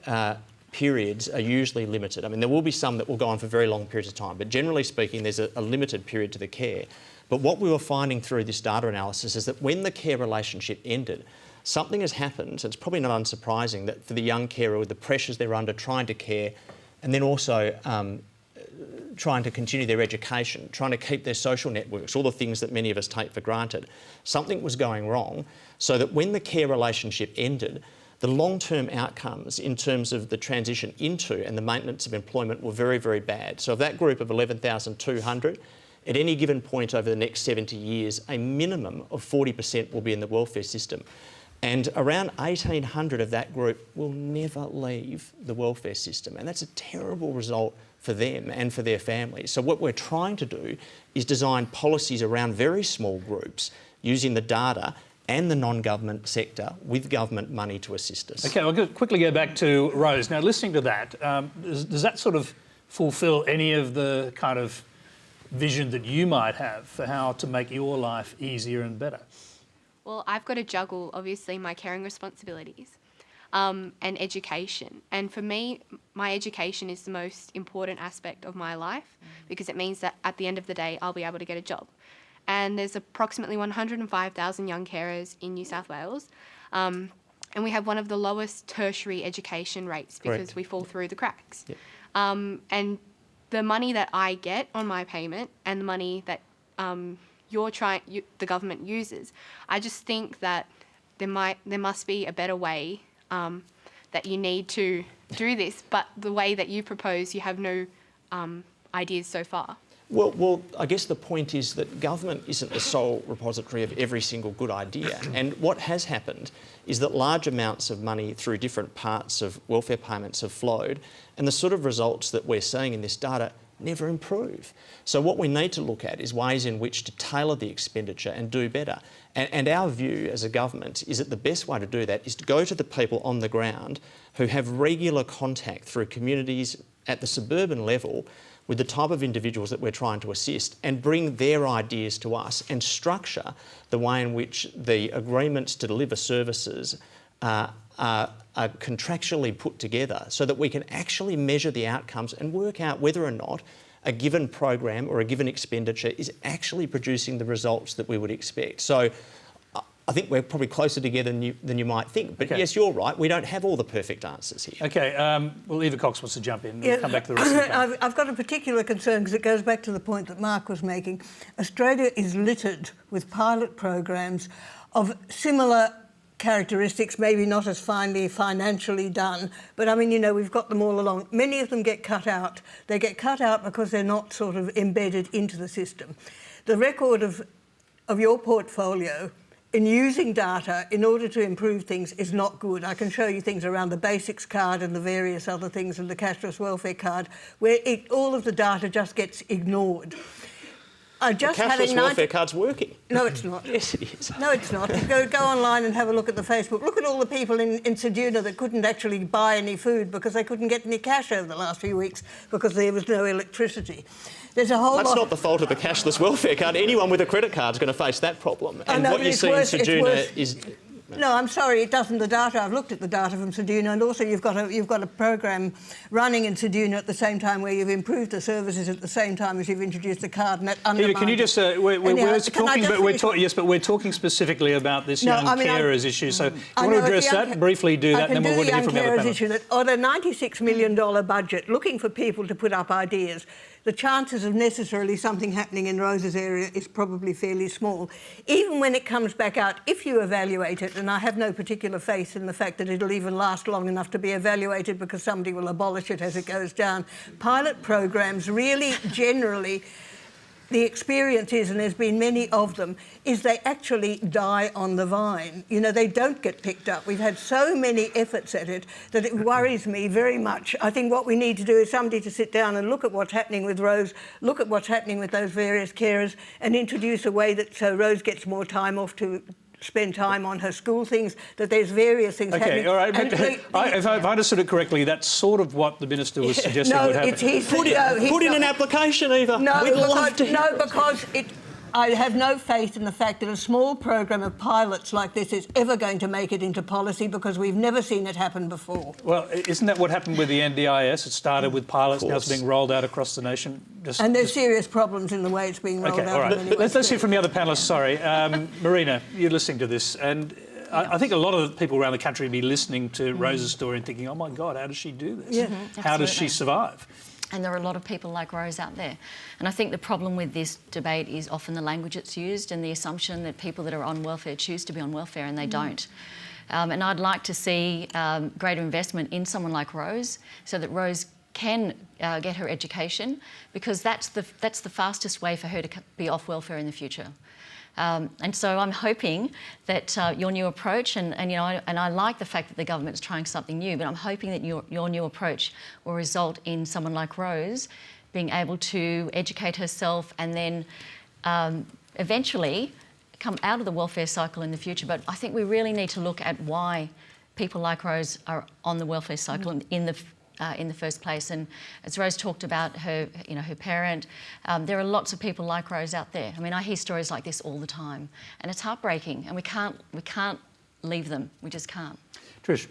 periods are usually limited. I mean, there will be some that will go on for very long periods of time, but generally speaking, there's a limited period to the care. But what we were finding through this data analysis is that when the care relationship ended, something has happened, so it's probably not unsurprising that for the young carer with the pressures they're under trying to care, and then also trying to continue their education, trying to keep their social networks, all the things that many of us take for granted, something was going wrong, so that when the care relationship ended, the long-term outcomes in terms of the transition into and the maintenance of employment were very, very bad. So of that group of 11,200, at any given point over the next 70 years, a minimum of 40% will be in the welfare system. And around 1,800 of that group will never leave the welfare system. And that's a terrible result for them and for their families. So what we're trying to do is design policies around very small groups using the data and the non-government sector with government money to assist us. Okay, I'll quickly go back to Rose. Now, listening to that, does that sort of fulfil any of the kind of vision that you might have for how to make your life easier and better? Well, I've got to juggle, obviously, my caring responsibilities and education. And for me, my education is the most important aspect of my life because it means that at the end of the day, I'll be able to get a job. And there's approximately 105,000 young carers in New South Wales. And we have one of the lowest tertiary education rates because we fall through the cracks. Yep. And the money that I get on my payment and the money that the government uses, I just think that there must be a better way that you need to do this. But the way that you propose, you have no ideas so far. Well, I guess the point is that government isn't the sole repository of every single good idea. And what has happened is that large amounts of money through different parts of welfare payments have flowed, and the sort of results that we're seeing in this data never improve. So what we need to look at is ways in which to tailor the expenditure and do better. And our view as a government is that the best way to do that is to go to the people on the ground who have regular contact through communities at the suburban level with the type of individuals that we're trying to assist and bring their ideas to us and structure the way in which the agreements to deliver services are contractually put together so that we can actually measure the outcomes and work out whether or not a given program or a given expenditure is actually producing the results that we would expect. So I think we're probably closer together than you might think. But yes, you're right. We don't have all the perfect answers here. OK, well, Eva Cox wants to jump in. We'll come back to the rest of the panel. I've got a particular concern because it goes back to the point that Mark was making. Australia is littered with pilot programs of similar characteristics, maybe not as finely financially done, but I mean, you know, we've got them all along. Many of them get cut out. They get cut out because they're not sort of embedded into the system. The record of your portfolio in using data in order to improve things is not good. I can show you things around the basics card and the various other things and the cashless welfare card where all of the data just gets ignored. The cashless welfare card's working. No, it's not. Yes, it is. No, it's not. Go online and have a look at the Facebook. Look at all the people in Ceduna that couldn't actually buy any food because they couldn't get any cash over the last few weeks because there was no electricity. There's a whole lot... That's not the fault of the cashless welfare card. Anyone with a credit card is going to face that problem. And know, what you see in Ceduna is... No, I'm sorry, it doesn't. The data, I've looked at the data from Ceduna, and also you've got a program running in Ceduna at the same time where you've improved the services at the same time as you've introduced the card, and that undermines... Can you just... we're talking specifically about this young carers issue, so if you want to address that, briefly do that, and then we'll want to hear from the other panel. On a $96 million budget, looking for people to put up ideas, the chances of necessarily something happening in Rose's area is probably fairly small. Even when it comes back out, if you evaluate it, and I have no particular faith in the fact that it'll even last long enough to be evaluated because somebody will abolish it as it goes down, pilot programs really generally... The experience is, and there's been many of them, is they actually die on the vine. You know, they don't get picked up. We've had so many efforts at it that it worries me very much. I think what we need to do is somebody to sit down and look at what's happening with Rose, look at what's happening with those various carers, and introduce a way that so Rose gets more time off to spend time on her school things, that there's various things happening. OK, all right. If I understood it correctly, that's sort of what the Minister was suggesting would happen. Put in an application, Eva. We'd love to. No, because I have no faith in the fact that a small program of pilots like this is ever going to make it into policy because we've never seen it happen before. Well, isn't that what happened with the NDIS? It started with pilots, now it's being rolled out across the nation. And there's serious problems in the way it's being rolled out. All right. Let's hear from the other panellists. Sorry. Marina, you're listening to this, and I think a lot of people around the country will be listening to Rose's story and thinking, oh, my God, how does she do this? Yeah. How does she survive? And there are a lot of people like Rose out there. And I think the problem with this debate is often the language that's used and the assumption that people that are on welfare choose to be on welfare, and they don't. And I'd like to see greater investment in someone like Rose so that Rose can get her education, because that's the fastest way for her to be off welfare in the future. And so I'm hoping that your new approach, and I like the fact that the government's trying something new, but I'm hoping that your new approach will result in someone like Rose being able to educate herself and then eventually come out of the welfare cycle in the future. But I think we really need to look at why people like Rose are on the welfare cycle in in the first place. And as Rose talked about her parent, there are lots of people like Rose out there. I mean, I hear stories like this all the time, and it's heartbreaking. And we can't leave them. We just can't. Trish.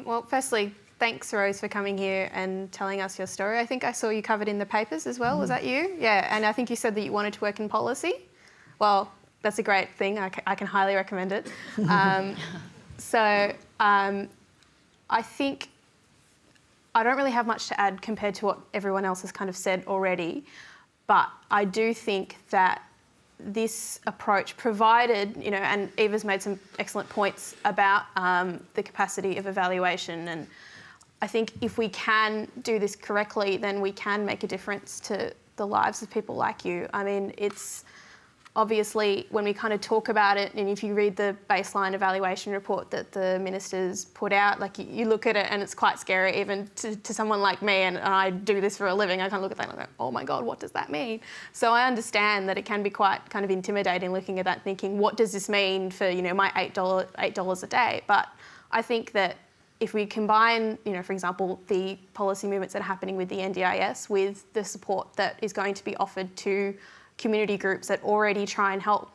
Well, firstly, thanks, Rose, for coming here and telling us your story. I think I saw you covered in the papers as well. Was that you? Yeah, and I think you said that you wanted to work in policy. Well, that's a great thing. I can highly recommend it. I think I don't really have much to add compared to what everyone else has kind of said already, but I do think that this approach provided, and Eva's made some excellent points about the capacity of evaluation, and I think if we can do this correctly, then we can make a difference to the lives of people like you. I mean, it's obviously when we kind of talk about it, and if you read the baseline evaluation report that the ministers put out, like you look at it and it's quite scary even to someone like me, and I do this for a living. I kind of look at that and go, oh my God, what does that mean? So I understand that it can be quite kind of intimidating looking at that, thinking, what does this mean for, my $8 a day? But I think that if we combine, for example, the policy movements that are happening with the NDIS with the support that is going to be offered to community groups that already try and help,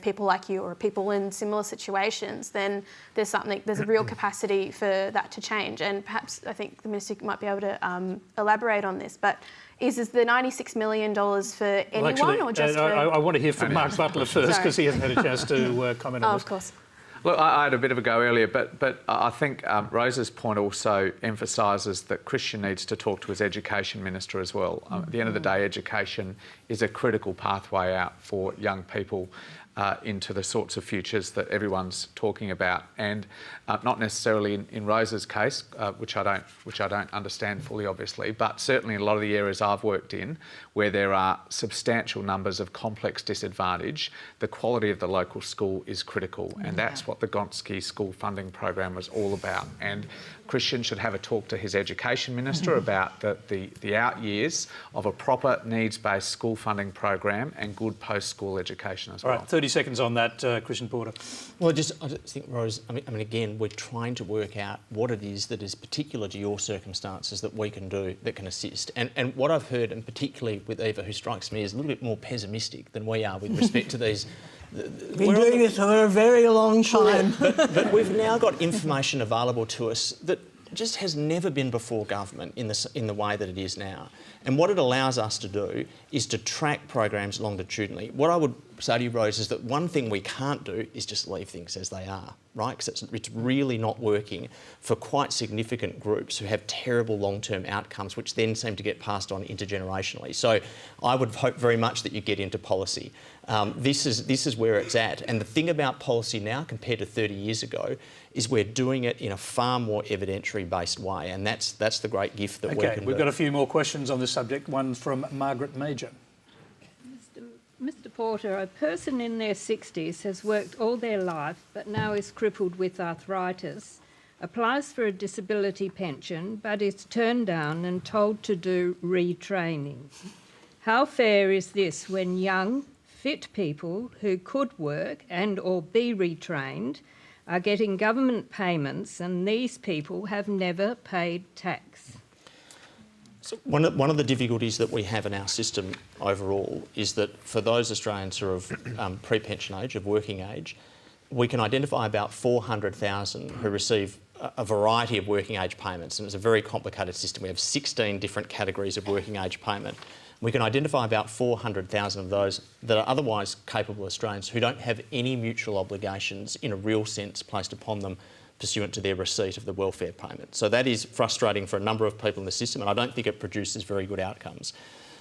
people like you or people in similar situations, then there's a real capacity for that to change. And perhaps I think the Minister might be able to elaborate on this, but is the $96 million for anyone or just for... I want to hear from Mark Butler first because he hasn't had a chance to comment on this. Of course. Look, I had a bit of a go earlier, but I think Rose's point also emphasises that Christian needs to talk to his education minister as well. At the end of the day, education is a critical pathway out for young people into the sorts of futures that everyone's talking about, and not necessarily in Rose's case, which I don't understand fully, obviously, but certainly in a lot of the areas I've worked in, where there are substantial numbers of complex disadvantage, the quality of the local school is critical, and that's what the Gonski School Funding Program was all about. And Christian should have a talk to his education minister about the out years of a proper needs-based school funding program and good post-school education as well. All right, 30 seconds on that, Christian Porter. Well, I just think, Rose, I mean, again, we're trying to work out what it is that is particular to your circumstances that we can do that can assist. And what I've heard, and particularly with Eva, who strikes me as a little bit more pessimistic than we are with respect to these... Been doing this for a very long time. But we've now got information available to us that just has never been before government in the way that it is now. And what it allows us to do is to track programs longitudinally. What I would say to you, Rose, is that one thing we can't do is just leave things as they are, right? Because it's really not working for quite significant groups who have terrible long-term outcomes, which then seem to get passed on intergenerationally. So I would hope very much that you get into policy. This is where it's at. And the thing about policy now compared to 30 years ago is we're doing it in a far more evidentiary-based way, and that's the great gift that we can do. We've got a few more questions on this subject. One from Margaret Major. Mr. Porter, a person in their 60s has worked all their life but now is crippled with arthritis, applies for a disability pension but is turned down and told to do retraining. How fair is this when young, fit people who could work and or be retrained are getting government payments and these people have never paid tax? So one of the difficulties that we have in our system overall is that for those Australians who are of pre-pension age, of working age, we can identify about 400,000 who receive a variety of working age payments, and it's a very complicated system. We have 16 different categories of working age payment. We can identify about 400,000 of those that are otherwise capable Australians who don't have any mutual obligations in a real sense placed upon them pursuant to their receipt of the welfare payment. So that is frustrating for a number of people in the system, and I don't think it produces very good outcomes.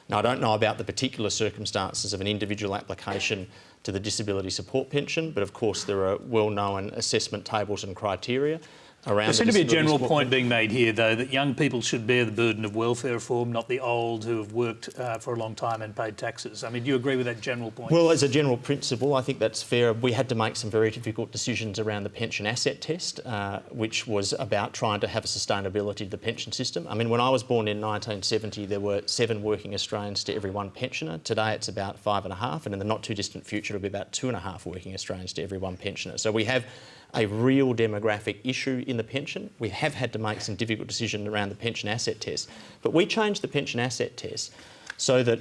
Now, I don't know about the particular circumstances of an individual application to the disability support pension, but of course there are well-known assessment tables and criteria around. There seems to be a general point being made here, though, that young people should bear the burden of welfare reform, not the old who have worked for a long time and paid taxes. I mean, do you agree with that general point? Well, as a general principle, I think that's fair. We had to make some very difficult decisions around the pension asset test, which was about trying to have a sustainability to the pension system. I mean, when I was born in 1970, there were 7 working Australians to every 1 pensioner. Today, it's about 5.5, and in the not too distant future, it'll be about 2.5 working Australians to every 1 pensioner. So we have a real demographic issue in the pension. We have had to make some difficult decisions around the pension asset test. But we changed the pension asset test so that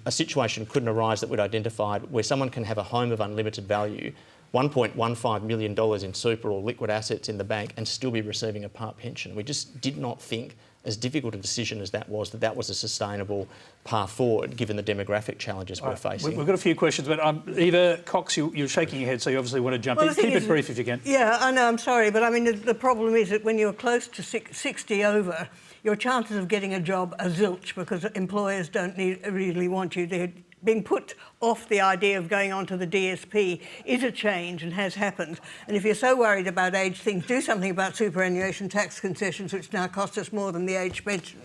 a situation couldn't arise that we'd identified where someone can have a home of unlimited value, $1.15 million in super or liquid assets in the bank, and still be receiving a part pension. We just did not think, as difficult a decision as that was a sustainable path forward given the demographic challenges we're facing. We've got a few questions, but Eva Cox, you're shaking your head, so you obviously want to jump in. Keep it brief if you can. Yeah, I know, I'm sorry, but I mean, the problem is that when you're close to 60 over, your chances of getting a job are zilch because employers don't really want you. They're being put off the idea of going on to the DSP is a change and has happened. And if you're so worried about age things, do something about superannuation tax concessions, which now cost us more than the age pension,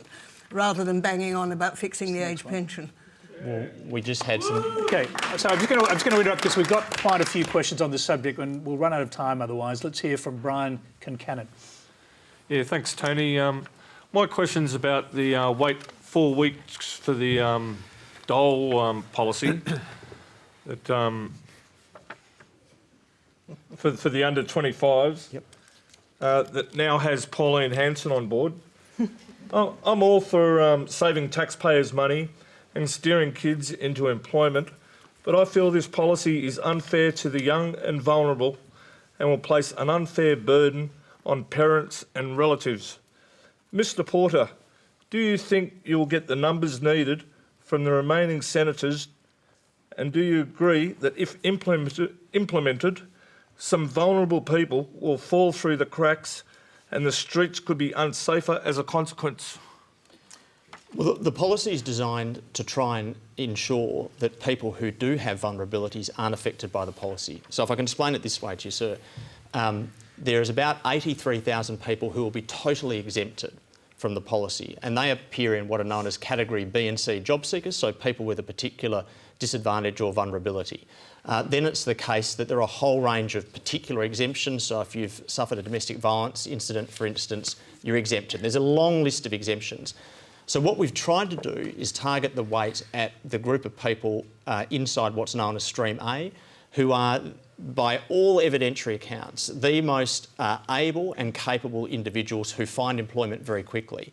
rather than banging on about fixing the age pension. Well, we just had some... OK, so I'm just going to interrupt because we've got quite a few questions on this subject and we'll run out of time otherwise. Let's hear from Brian Concannon. Yeah, thanks, Tony. My question's about the wait 4 weeks for the dole policy that for the under 25s that now has Pauline Hanson on board. I'm all for saving taxpayers' money and steering kids into employment, but I feel this policy is unfair to the young and vulnerable and will place an unfair burden on parents and relatives. Mr. Porter, do you think you'll get the numbers needed from the remaining senators, and do you agree that if implemented, some vulnerable people will fall through the cracks and the streets could be unsafer as a consequence? Well, the policy is designed to try and ensure that people who do have vulnerabilities aren't affected by the policy. So if I can explain it this way to you, sir, there is about 83,000 people who will be totally exempted from the policy, and they appear in what are known as category B and C job seekers, so people with a particular disadvantage or vulnerability. Then it's the case that there are a whole range of particular exemptions, so if you've suffered a domestic violence incident, for instance, you're exempted. There's a long list of exemptions. So what we've tried to do is target the weight at the group of people inside what's known as Stream A, who are, by all evidentiary accounts, the most able and capable individuals who find employment very quickly.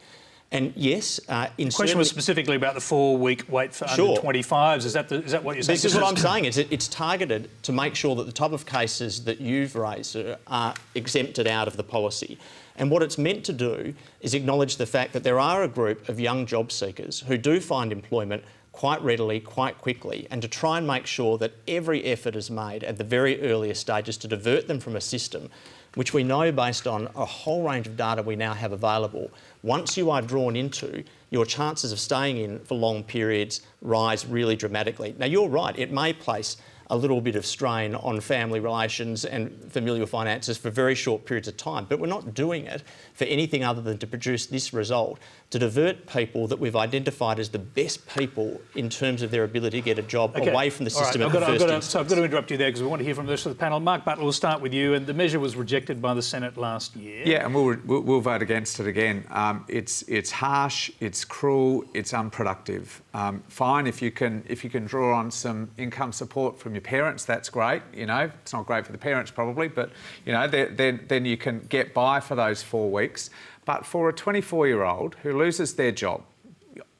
And yes, the question was specifically about the 4-week wait for under 25s. Is that what you're saying? This is what I'm saying. It's targeted to make sure that the type of cases that you've raised are exempted out of the policy. And what it's meant to do is acknowledge the fact that there are a group of young job seekers who do find employment quite readily, quite quickly, and to try and make sure that every effort is made at the very earliest stages to divert them from a system which we know, based on a whole range of data we now have available, once you are drawn into, your chances of staying in for long periods rise really dramatically. Now, you're right, it may place a little bit of strain on family relations and familial finances for very short periods of time, but we're not doing it for anything other than to produce this result, to divert people that we've identified as the best people in terms of their ability to get a job away from the system at the first instance. So I've got to interrupt you there because we want to hear from the rest of the panel. Mark Butler, we'll start with you. And the measure was rejected by the Senate last year. Yeah, and we'll vote against it again. It's harsh, it's cruel, it's unproductive. Fine if you can draw on some income support from your parents, that's great. You know, it's not great for the parents probably, but you know, then you can get by for those 4 weeks. But for a 24-year-old who loses their job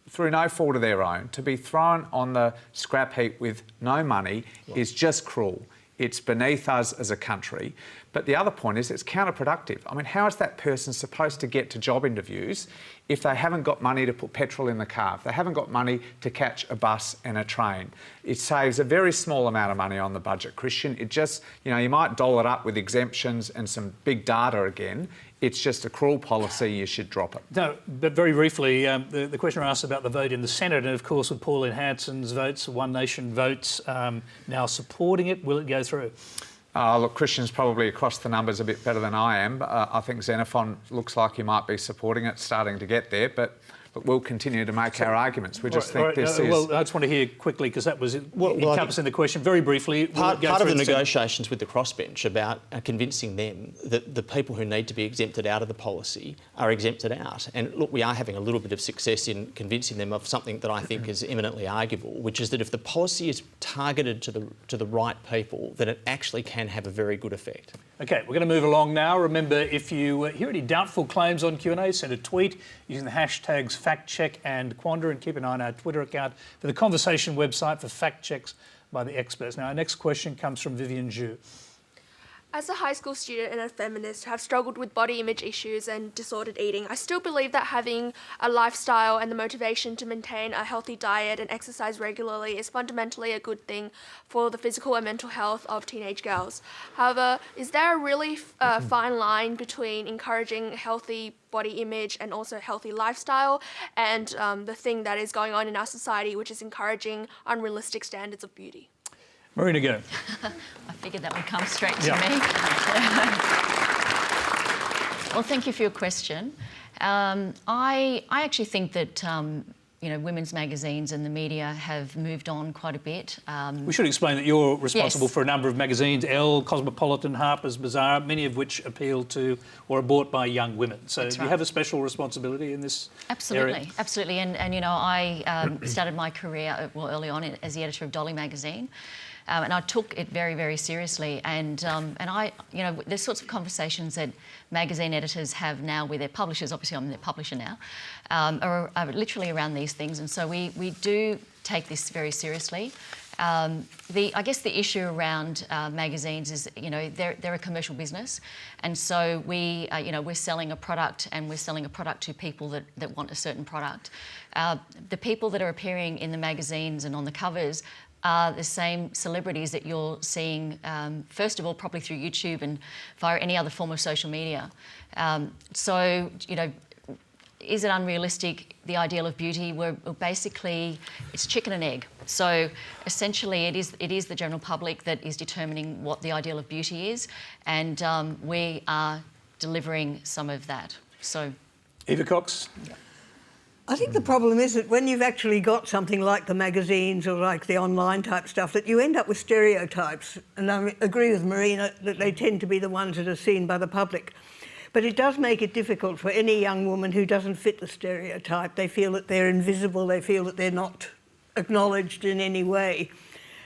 through no fault of their own, to be thrown on the scrap heap with no money is just cruel. It's beneath us as a country. But the other point is it's counterproductive. I mean, how is that person supposed to get to job interviews if they haven't got money to put petrol in the car, if they haven't got money to catch a bus and a train? It saves a very small amount of money on the budget, Christian. It just, you know, you might dole it up with exemptions and some big data again. It's just a cruel policy, you should drop it. No, but very briefly, the questioner asked about the vote in the Senate, and of course with Pauline Hanson's votes, One Nation votes now supporting it, will it go through? Look, Christian's probably across the numbers a bit better than I am. I think Xenophon looks like he might be supporting it, starting to get there, but but we'll continue to make our arguments. We just think this is... Well, I just want to hear quickly, because that was encompassing the question very briefly. Part of the negotiations with the crossbench about convincing them that the people who need to be exempted out of the policy are exempted out. And look, we are having a little bit of success in convincing them of something that I think is eminently arguable, which is that if the policy is targeted to the right people, then it actually can have a very good effect. OK, we're going to move along now. Remember, if you hear any doubtful claims on Q&A, send a tweet using the hashtags FactCheck and Quandra, and keep an eye on our Twitter account for the Conversation website for fact checks by the experts. Now, our next question comes from Vivian Zhu. As a high school student and a feminist who have struggled with body image issues and disordered eating, I still believe that having a lifestyle and the motivation to maintain a healthy diet and exercise regularly is fundamentally a good thing for the physical and mental health of teenage girls. However, is there a really fine line between encouraging healthy body image and also healthy lifestyle and the thing that is going on in our society, which is encouraging unrealistic standards of beauty? Marina, go. I figured that would come straight to me. Well, thank you for your question. I actually think that women's magazines and the media have moved on quite a bit. We should explain that you're responsible for a number of magazines, Elle, Cosmopolitan, Harper's Bazaar, many of which appeal to or are bought by young women. So do you have a special responsibility in this area? Absolutely. And I started my career early on as the editor of Dole magazine. And I took it very, very seriously. And there's sorts of conversations that magazine editors have now with their publishers, obviously I'm their publisher now, are literally around these things. And so we do take this very seriously. I guess the issue around magazines is, they're a commercial business. And so we're selling a product, and we're selling a product to people that want a certain product. The people that are appearing in the magazines and on the covers are the same celebrities that you're seeing, first of all, probably through YouTube and via any other form of social media. Is it unrealistic, the ideal of beauty? We're basically, it's chicken and egg. So essentially it is the general public that is determining what the ideal of beauty is, and we are delivering some of that. So, Eva Cox? I think the problem is that when you've actually got something like the magazines or like the online type stuff, that you end up with stereotypes. And I agree with Marina that they tend to be the ones that are seen by the public. But it does make it difficult for any young woman who doesn't fit the stereotype. They feel that they're invisible, they feel that they're not acknowledged in any way.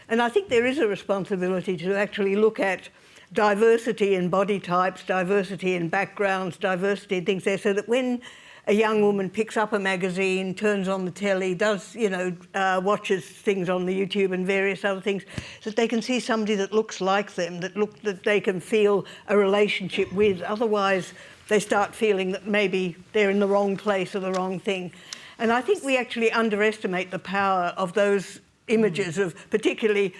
And I think there is a responsibility to actually look at diversity in body types, diversity in backgrounds, diversity in things there, so that when a young woman picks up a magazine, turns on the telly, does, watches things on the YouTube and various other things, that they can see somebody that looks like them, that they can feel a relationship with. Otherwise, they start feeling that maybe they're in the wrong place or the wrong thing. And I think we actually underestimate the power of those images of particularly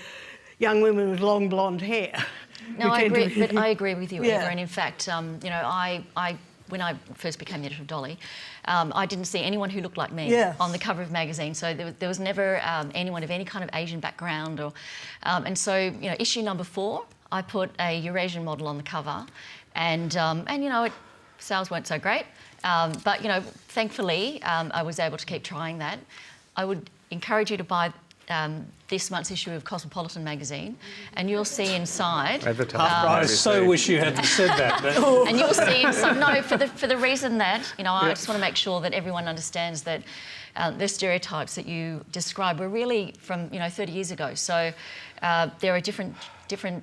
young women with long blonde hair. No, I agree, but I agree with you, Eva. And in fact, when I first became the editor of Dole, I didn't see anyone who looked like me on the cover of magazines. So there was never anyone of any kind of Asian background. And so, issue number 4, I put a Eurasian model on the cover, and sales weren't so great. But thankfully, I was able to keep trying that. I would encourage you to buy this month's issue of Cosmopolitan magazine, and you'll see inside. I so wish you hadn't said that. And you'll see inside. No, for the reason that I just want to make sure that everyone understands that the stereotypes that you describe were really from 30 years ago. So there are different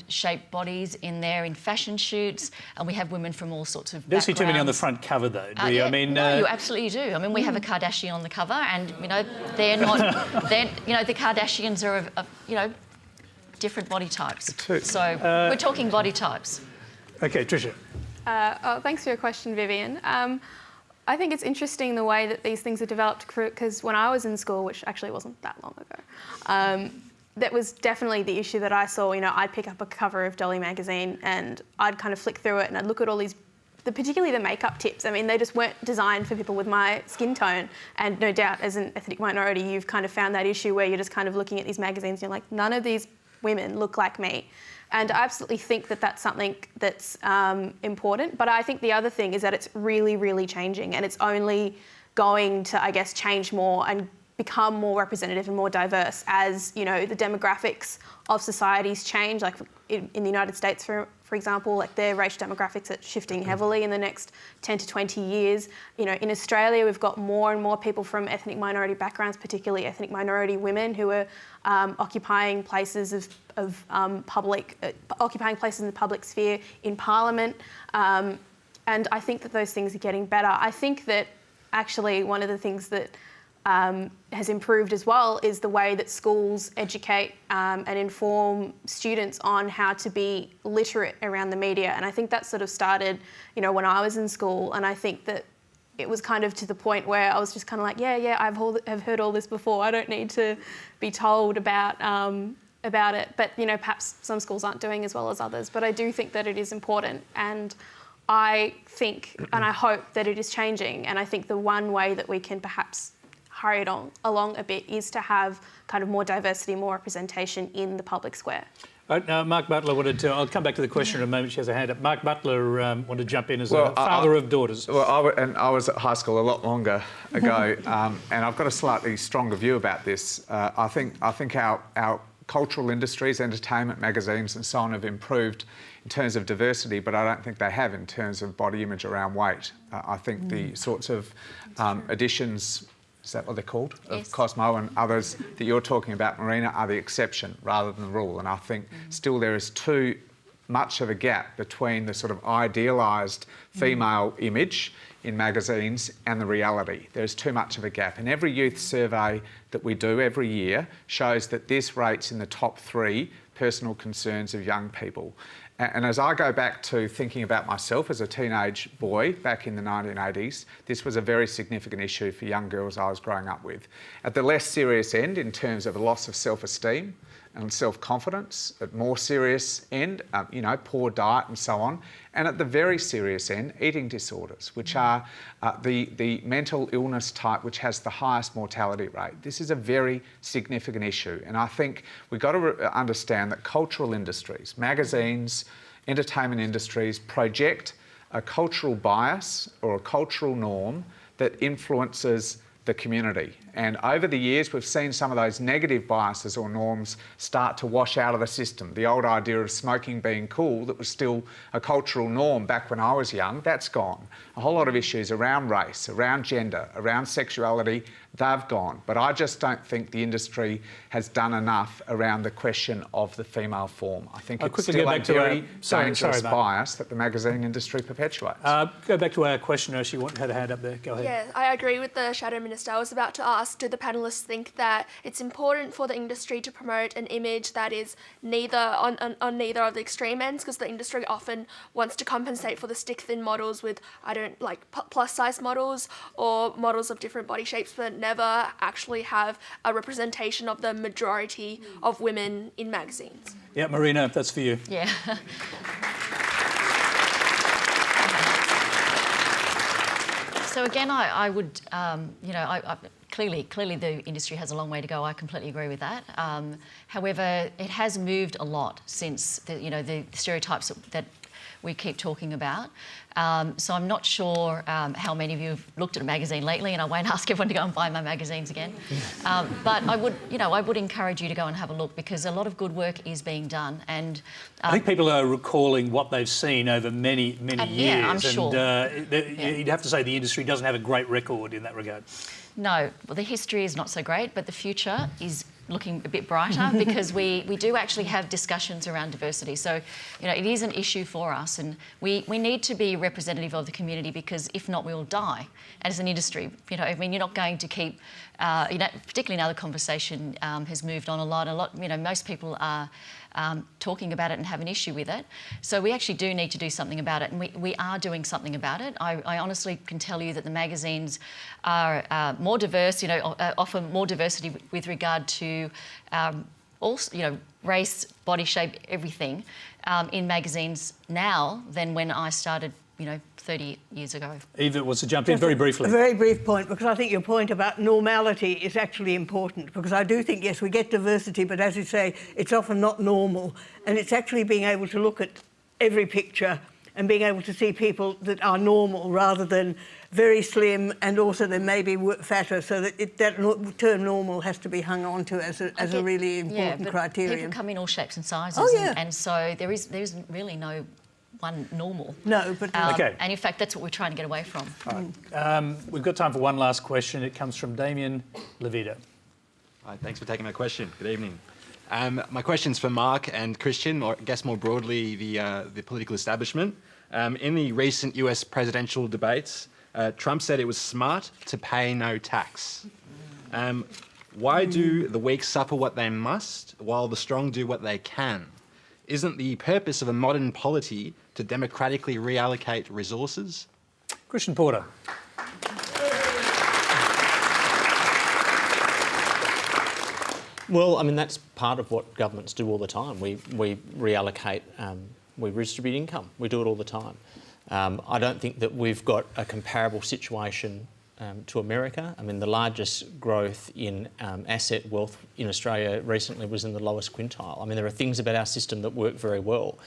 shaped bodies in there in fashion shoots, and we have women from all sorts of backgrounds. Don't see too many on the front cover, though, do you? No, you absolutely do. I mean, we have a Kardashian on the cover, and they're not. The Kardashians are of different body types. So we're talking body types. Okay, Trisha. Thanks for your question, Vivian. I think it's interesting the way that these things are developed, because when I was in school, which actually wasn't that long ago, that was definitely the issue that I saw. I'd pick up a cover of Dole magazine and I'd kind of flick through it and I'd look at all these, particularly the makeup tips. I mean, they just weren't designed for people with my skin tone. And no doubt, as an ethnic minority, you've kind of found that issue where you're just kind of looking at these magazines and you're like, none of these women look like me. And I absolutely think that that's something that's important. But I think the other thing is that it's really, really changing, and it's only going to, I guess, change more and become more representative and more diverse as, you know, the demographics of societies change. Like in the United States, for example, like their racial demographics are shifting heavily in the next 10 to 20 years. You know, in Australia, we've got more and more people from ethnic minority backgrounds, particularly ethnic minority women, who are occupying places occupying places in the public sphere, in Parliament. And I think that those things are getting better. I think that actually one of the things that has improved as well is the way that schools educate and inform students on how to be literate around the media. And I think that sort of started, you know, when I was in school. And I think that it was kind of to the point where I was just kind of like, yeah, I've heard all this before. I don't need to be told about it. But, you know, perhaps some schools aren't doing as well as others. But I do think that it is important. And I think and I hope that it is changing. And I think the one way that we can perhaps hurry it along a bit is to have kind of more diversity, more representation in the public square. Mark Butler wanted to... I'll come back to the question in a moment. She has a hand up. Mark Butler wanted to jump in as a father of daughters. Well, I was at high school a lot longer ago, and I've got a slightly stronger view about this. I think our cultural industries, entertainment, magazines and so on have improved in terms of diversity, but I don't think they have in terms of body image around weight. I think the sorts of editions... Is that what they're called? Yes. Of Cosmo and others that you're talking about, Marina, are the exception rather than the rule. And I think still there is too much of a gap between the sort of idealised female image in magazines and the reality. There's too much of a gap. And every youth survey that we do every year shows that this rates in the top 3 personal concerns of young people. And as I go back to thinking about myself as a teenage boy back in the 1980s, this was a very significant issue for young girls I was growing up with. At the less serious end, in terms of a loss of self-esteem and self-confidence, at more serious end, you know, poor diet and so on. And at the very serious end, eating disorders, which are the mental illness type which has the highest mortality rate. This is a very significant issue. And I think we've got to understand that cultural industries, magazines, entertainment industries project a cultural bias or a cultural norm that influences the community. And over the years, we've seen some of those negative biases or norms start to wash out of the system. The old idea of smoking being cool, that was still a cultural norm back when I was young, that's gone. A whole lot of issues around race, around gender, around sexuality, they've gone. But I just don't think the industry has done enough around the question of the female form. I think it's still a very dangerous bias that the magazine industry perpetuates. Go back to our questioner. She had a hand up there. Go ahead. Yeah, I agree with the Shadow Minister. I was about to ask, do the panellists think that it's important for the industry to promote an image that is neither on neither of the extreme ends, because the industry often wants to compensate for the stick-thin models with, plus-size models or models of different body shapes, but never actually have a representation of the majority of women in magazines. Yeah, Marina, that's for you. Yeah. So again, I would, clearly the industry has a long way to go. I completely agree with that. However, it has moved a lot since the stereotypes that we keep talking about. So I'm not sure how many of you have looked at a magazine lately, and I won't ask everyone to go and buy my magazines again. But I would encourage you to go and have a look, because a lot of good work is being done. And I think people are recalling what they've seen over many years. Yeah, I'm sure. And you'd have to say the industry doesn't have a great record in that regard. No, well, the history is not so great, but the future is looking a bit brighter because we do actually have discussions around diversity. So, it is an issue for us, and we need to be representative of the community, because if not, we will die as an industry. You're not going to keep, particularly now the conversation has moved on a lot. Most people are talking about it and have an issue with it. So we actually do need to do something about it, and we are doing something about it. I honestly can tell you that the magazines are more diverse, offer more diversity with regard to race, body shape, everything in magazines now than when I started, 30 years ago. Eva wants to jump in very briefly. A very brief point, because I think your point about normality is actually important, because I do think, yes, we get diversity, but as you say, it's often not normal. And it's actually being able to look at every picture and being able to see people that are normal rather than very slim, and also they may be fatter, so that term normal has to be hung on to as a really important criterion. People come in all shapes and sizes, and so there isn't really no one normal. No, but okay. And in fact, that's what we're trying to get away from. Right. We've got time for one last question. It comes from Damien Levita. Hi, thanks for taking my question. Good evening. My question's for Mark and Christian, or I guess more broadly the political establishment. In the recent US presidential debates, Trump said it was smart to pay no tax. Why do the weak suffer what they must while the strong do what they can? Isn't the purpose of a modern polity to democratically reallocate resources? Christian Porter. Well, I mean, that's part of what governments do all the time. We reallocate, we redistribute income. We do it all the time. I don't think that we've got a comparable situation to America. I mean, the largest growth in asset wealth in Australia recently was in the lowest quintile. I mean, there are things about our system that work very well.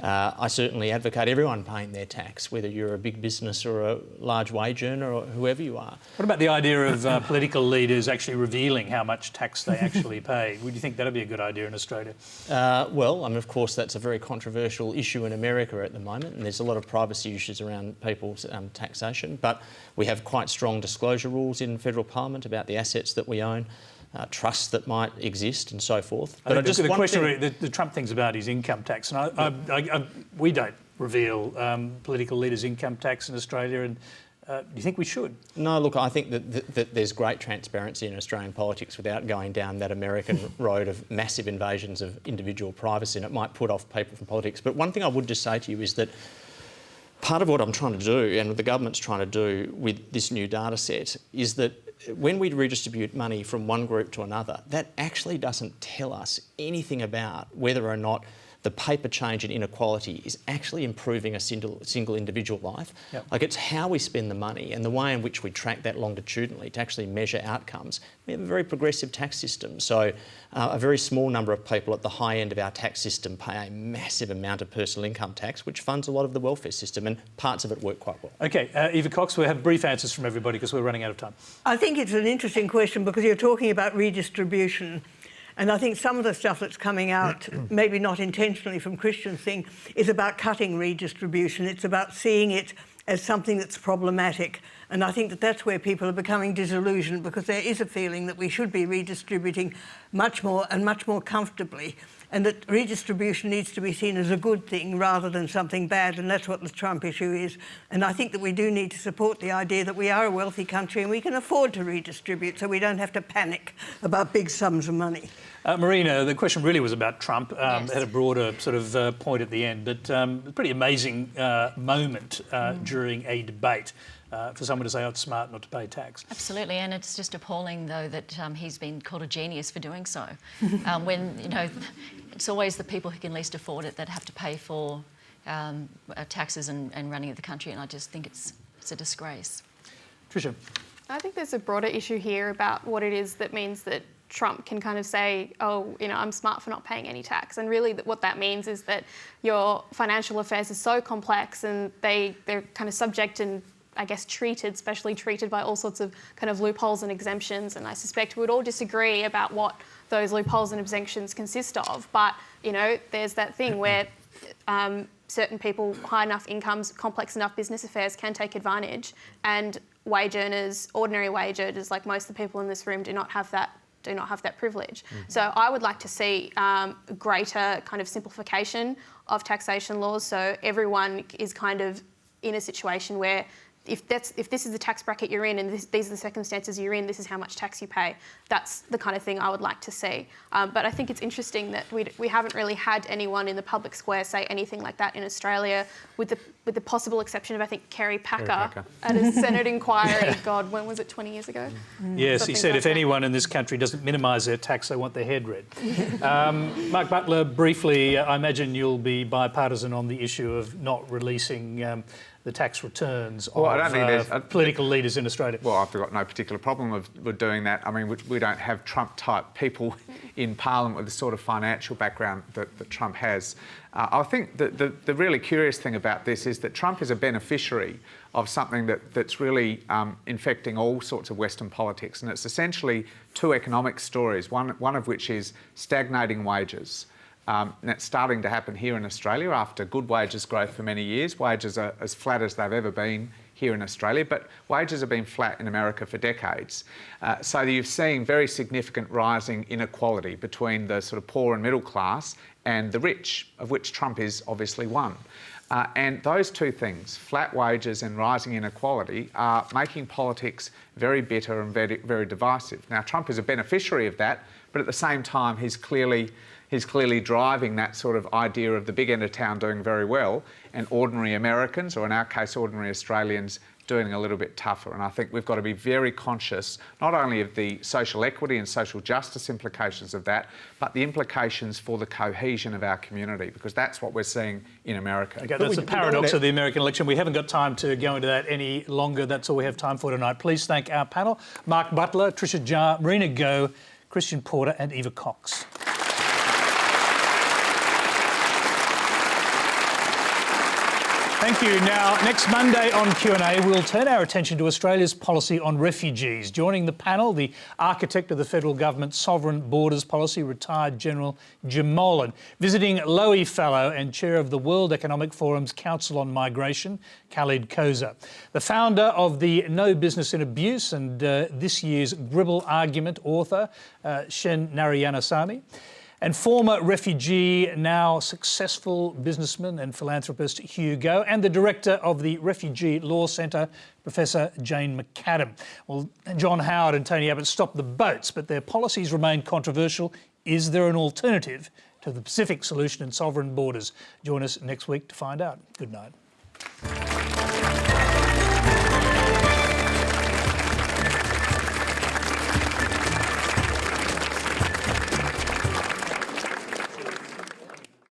I certainly advocate everyone paying their tax, whether you're a big business or a large wage earner or whoever you are. What about the idea of political leaders actually revealing how much tax they actually pay? Would you think that would be a good idea in Australia? Well, I mean, of course, that's a very controversial issue in America at the moment, and there's a lot of privacy issues around people's taxation, but we have quite strong disclosure rules in federal parliament about the assets that we own. Trusts that might exist and so forth. But the question, the Trump thing's about his income tax, and we don't reveal political leaders' income tax in Australia, and do you think we should? No, look, I think that there's great transparency in Australian politics without going down that American road of massive invasions of individual privacy, and it might put off people from politics. But one thing I would just say to you is that part of what I'm trying to do, and what the government's trying to do with this new data set, is that when we redistribute money from one group to another, that actually doesn't tell us anything about whether or not the paper change in inequality is actually improving a single individual life. Yep. Like, it's how we spend the money and the way in which we track that longitudinally to actually measure outcomes. We have a very progressive tax system, so a very small number of people at the high end of our tax system pay a massive amount of personal income tax, which funds a lot of the welfare system, and parts of it work quite well. Okay, Eva Cox, we'll have brief answers from everybody because we're running out of time. I think it's an interesting question because you're talking about redistribution. And I think some of the stuff that's coming out, maybe not intentionally from Christian's thing, is about cutting redistribution. It's about seeing it as something that's problematic. And I think that that's where people are becoming disillusioned, because there is a feeling that we should be redistributing much more and much more comfortably, and that redistribution needs to be seen as a good thing rather than something bad, and that's what the Trump issue is. And I think that we do need to support the idea that we are a wealthy country and we can afford to redistribute, so we don't have to panic about big sums of money. Marina, the question really was about Trump. Yes. Had a broader sort of point at the end, but a pretty amazing moment during a debate for someone to say, oh, it's smart not to pay tax. Absolutely, and it's just appalling, though, that he's been called a genius for doing so. When, you know, it's always the people who can least afford it that have to pay for taxes and running of the country, and I just think it's a disgrace. Trisha. I think there's a broader issue here about what it is that means that Trump can kind of say, oh, you know, I'm smart for not paying any tax. And really what that means is that your financial affairs are so complex and they're kind of subject and, I guess, specially treated by all sorts of kind of loopholes and exemptions. And I suspect we would all disagree about what those loopholes and exemptions consist of. But, you know, there's that thing where certain people, high enough incomes, complex enough business affairs can take advantage, and wage earners, ordinary wage earners, like most of the people in this room, do not have that privilege. Mm-hmm. So I would like to see greater kind of simplification of taxation laws, so everyone is kind of in a situation where if this is the tax bracket you're in and these are the circumstances you're in, this is how much tax you pay. That's the kind of thing I would like to see. But I think it's interesting that we haven't really had anyone in the public square say anything like that in Australia, with the possible exception of, I think, Kerry Packer at a Senate inquiry. God, when was it? 20 years ago? Yes, he said if anyone in this country doesn't minimise their tax, they want their head read. Mark Butler, briefly, I imagine you'll be bipartisan on the issue of not releasing the tax returns of political leaders in Australia. Well, I've got no particular problem with doing that. I mean, we don't have Trump-type people in Parliament with the sort of financial background that Trump has. I think that the really curious thing about this is that Trump is a beneficiary of something that's really infecting all sorts of Western politics, and it's essentially two economic stories, one of which is stagnating wages. And it's starting to happen here in Australia after good wages growth for many years. Wages are as flat as they've ever been here in Australia, but wages have been flat in America for decades. So you're seeing very significant rising inequality between the sort of poor and middle class and the rich, of which Trump is obviously one. And those two things, flat wages and rising inequality, are making politics very bitter and very, very divisive. Now, Trump is a beneficiary of that, but at the same time, he's clearly driving that sort of idea of the big end of town doing very well and ordinary Americans, or in our case, ordinary Australians, doing a little bit tougher. And I think we've got to be very conscious not only of the social equity and social justice implications of that, but the implications for the cohesion of our community, because that's what we're seeing in America. Okay, that's the paradox of the American election. We haven't got time to go into that any longer. That's all we have time for tonight. Please thank our panel, Mark Butler, Trisha Jar, Marina Go, Christian Porter and Eva Cox. Thank you. Now, next Monday on Q&A, we'll turn our attention to Australia's policy on refugees. Joining the panel, the architect of the federal government's sovereign borders policy, retired General Jim Molan. Visiting Lowy Fellow and chair of the World Economic Forum's Council on Migration, Khalid Koza. The founder of the No Business in Abuse and this year's Gribble Argument author, Shen Narayanasamy. And former refugee, now successful businessman and philanthropist Hugh Goh, and the director of the Refugee Law Centre, Professor Jane McAdam. Well, John Howard and Tony Abbott stopped the boats, but their policies remain controversial. Is there an alternative to the Pacific solution and sovereign borders? Join us next week to find out. Good night.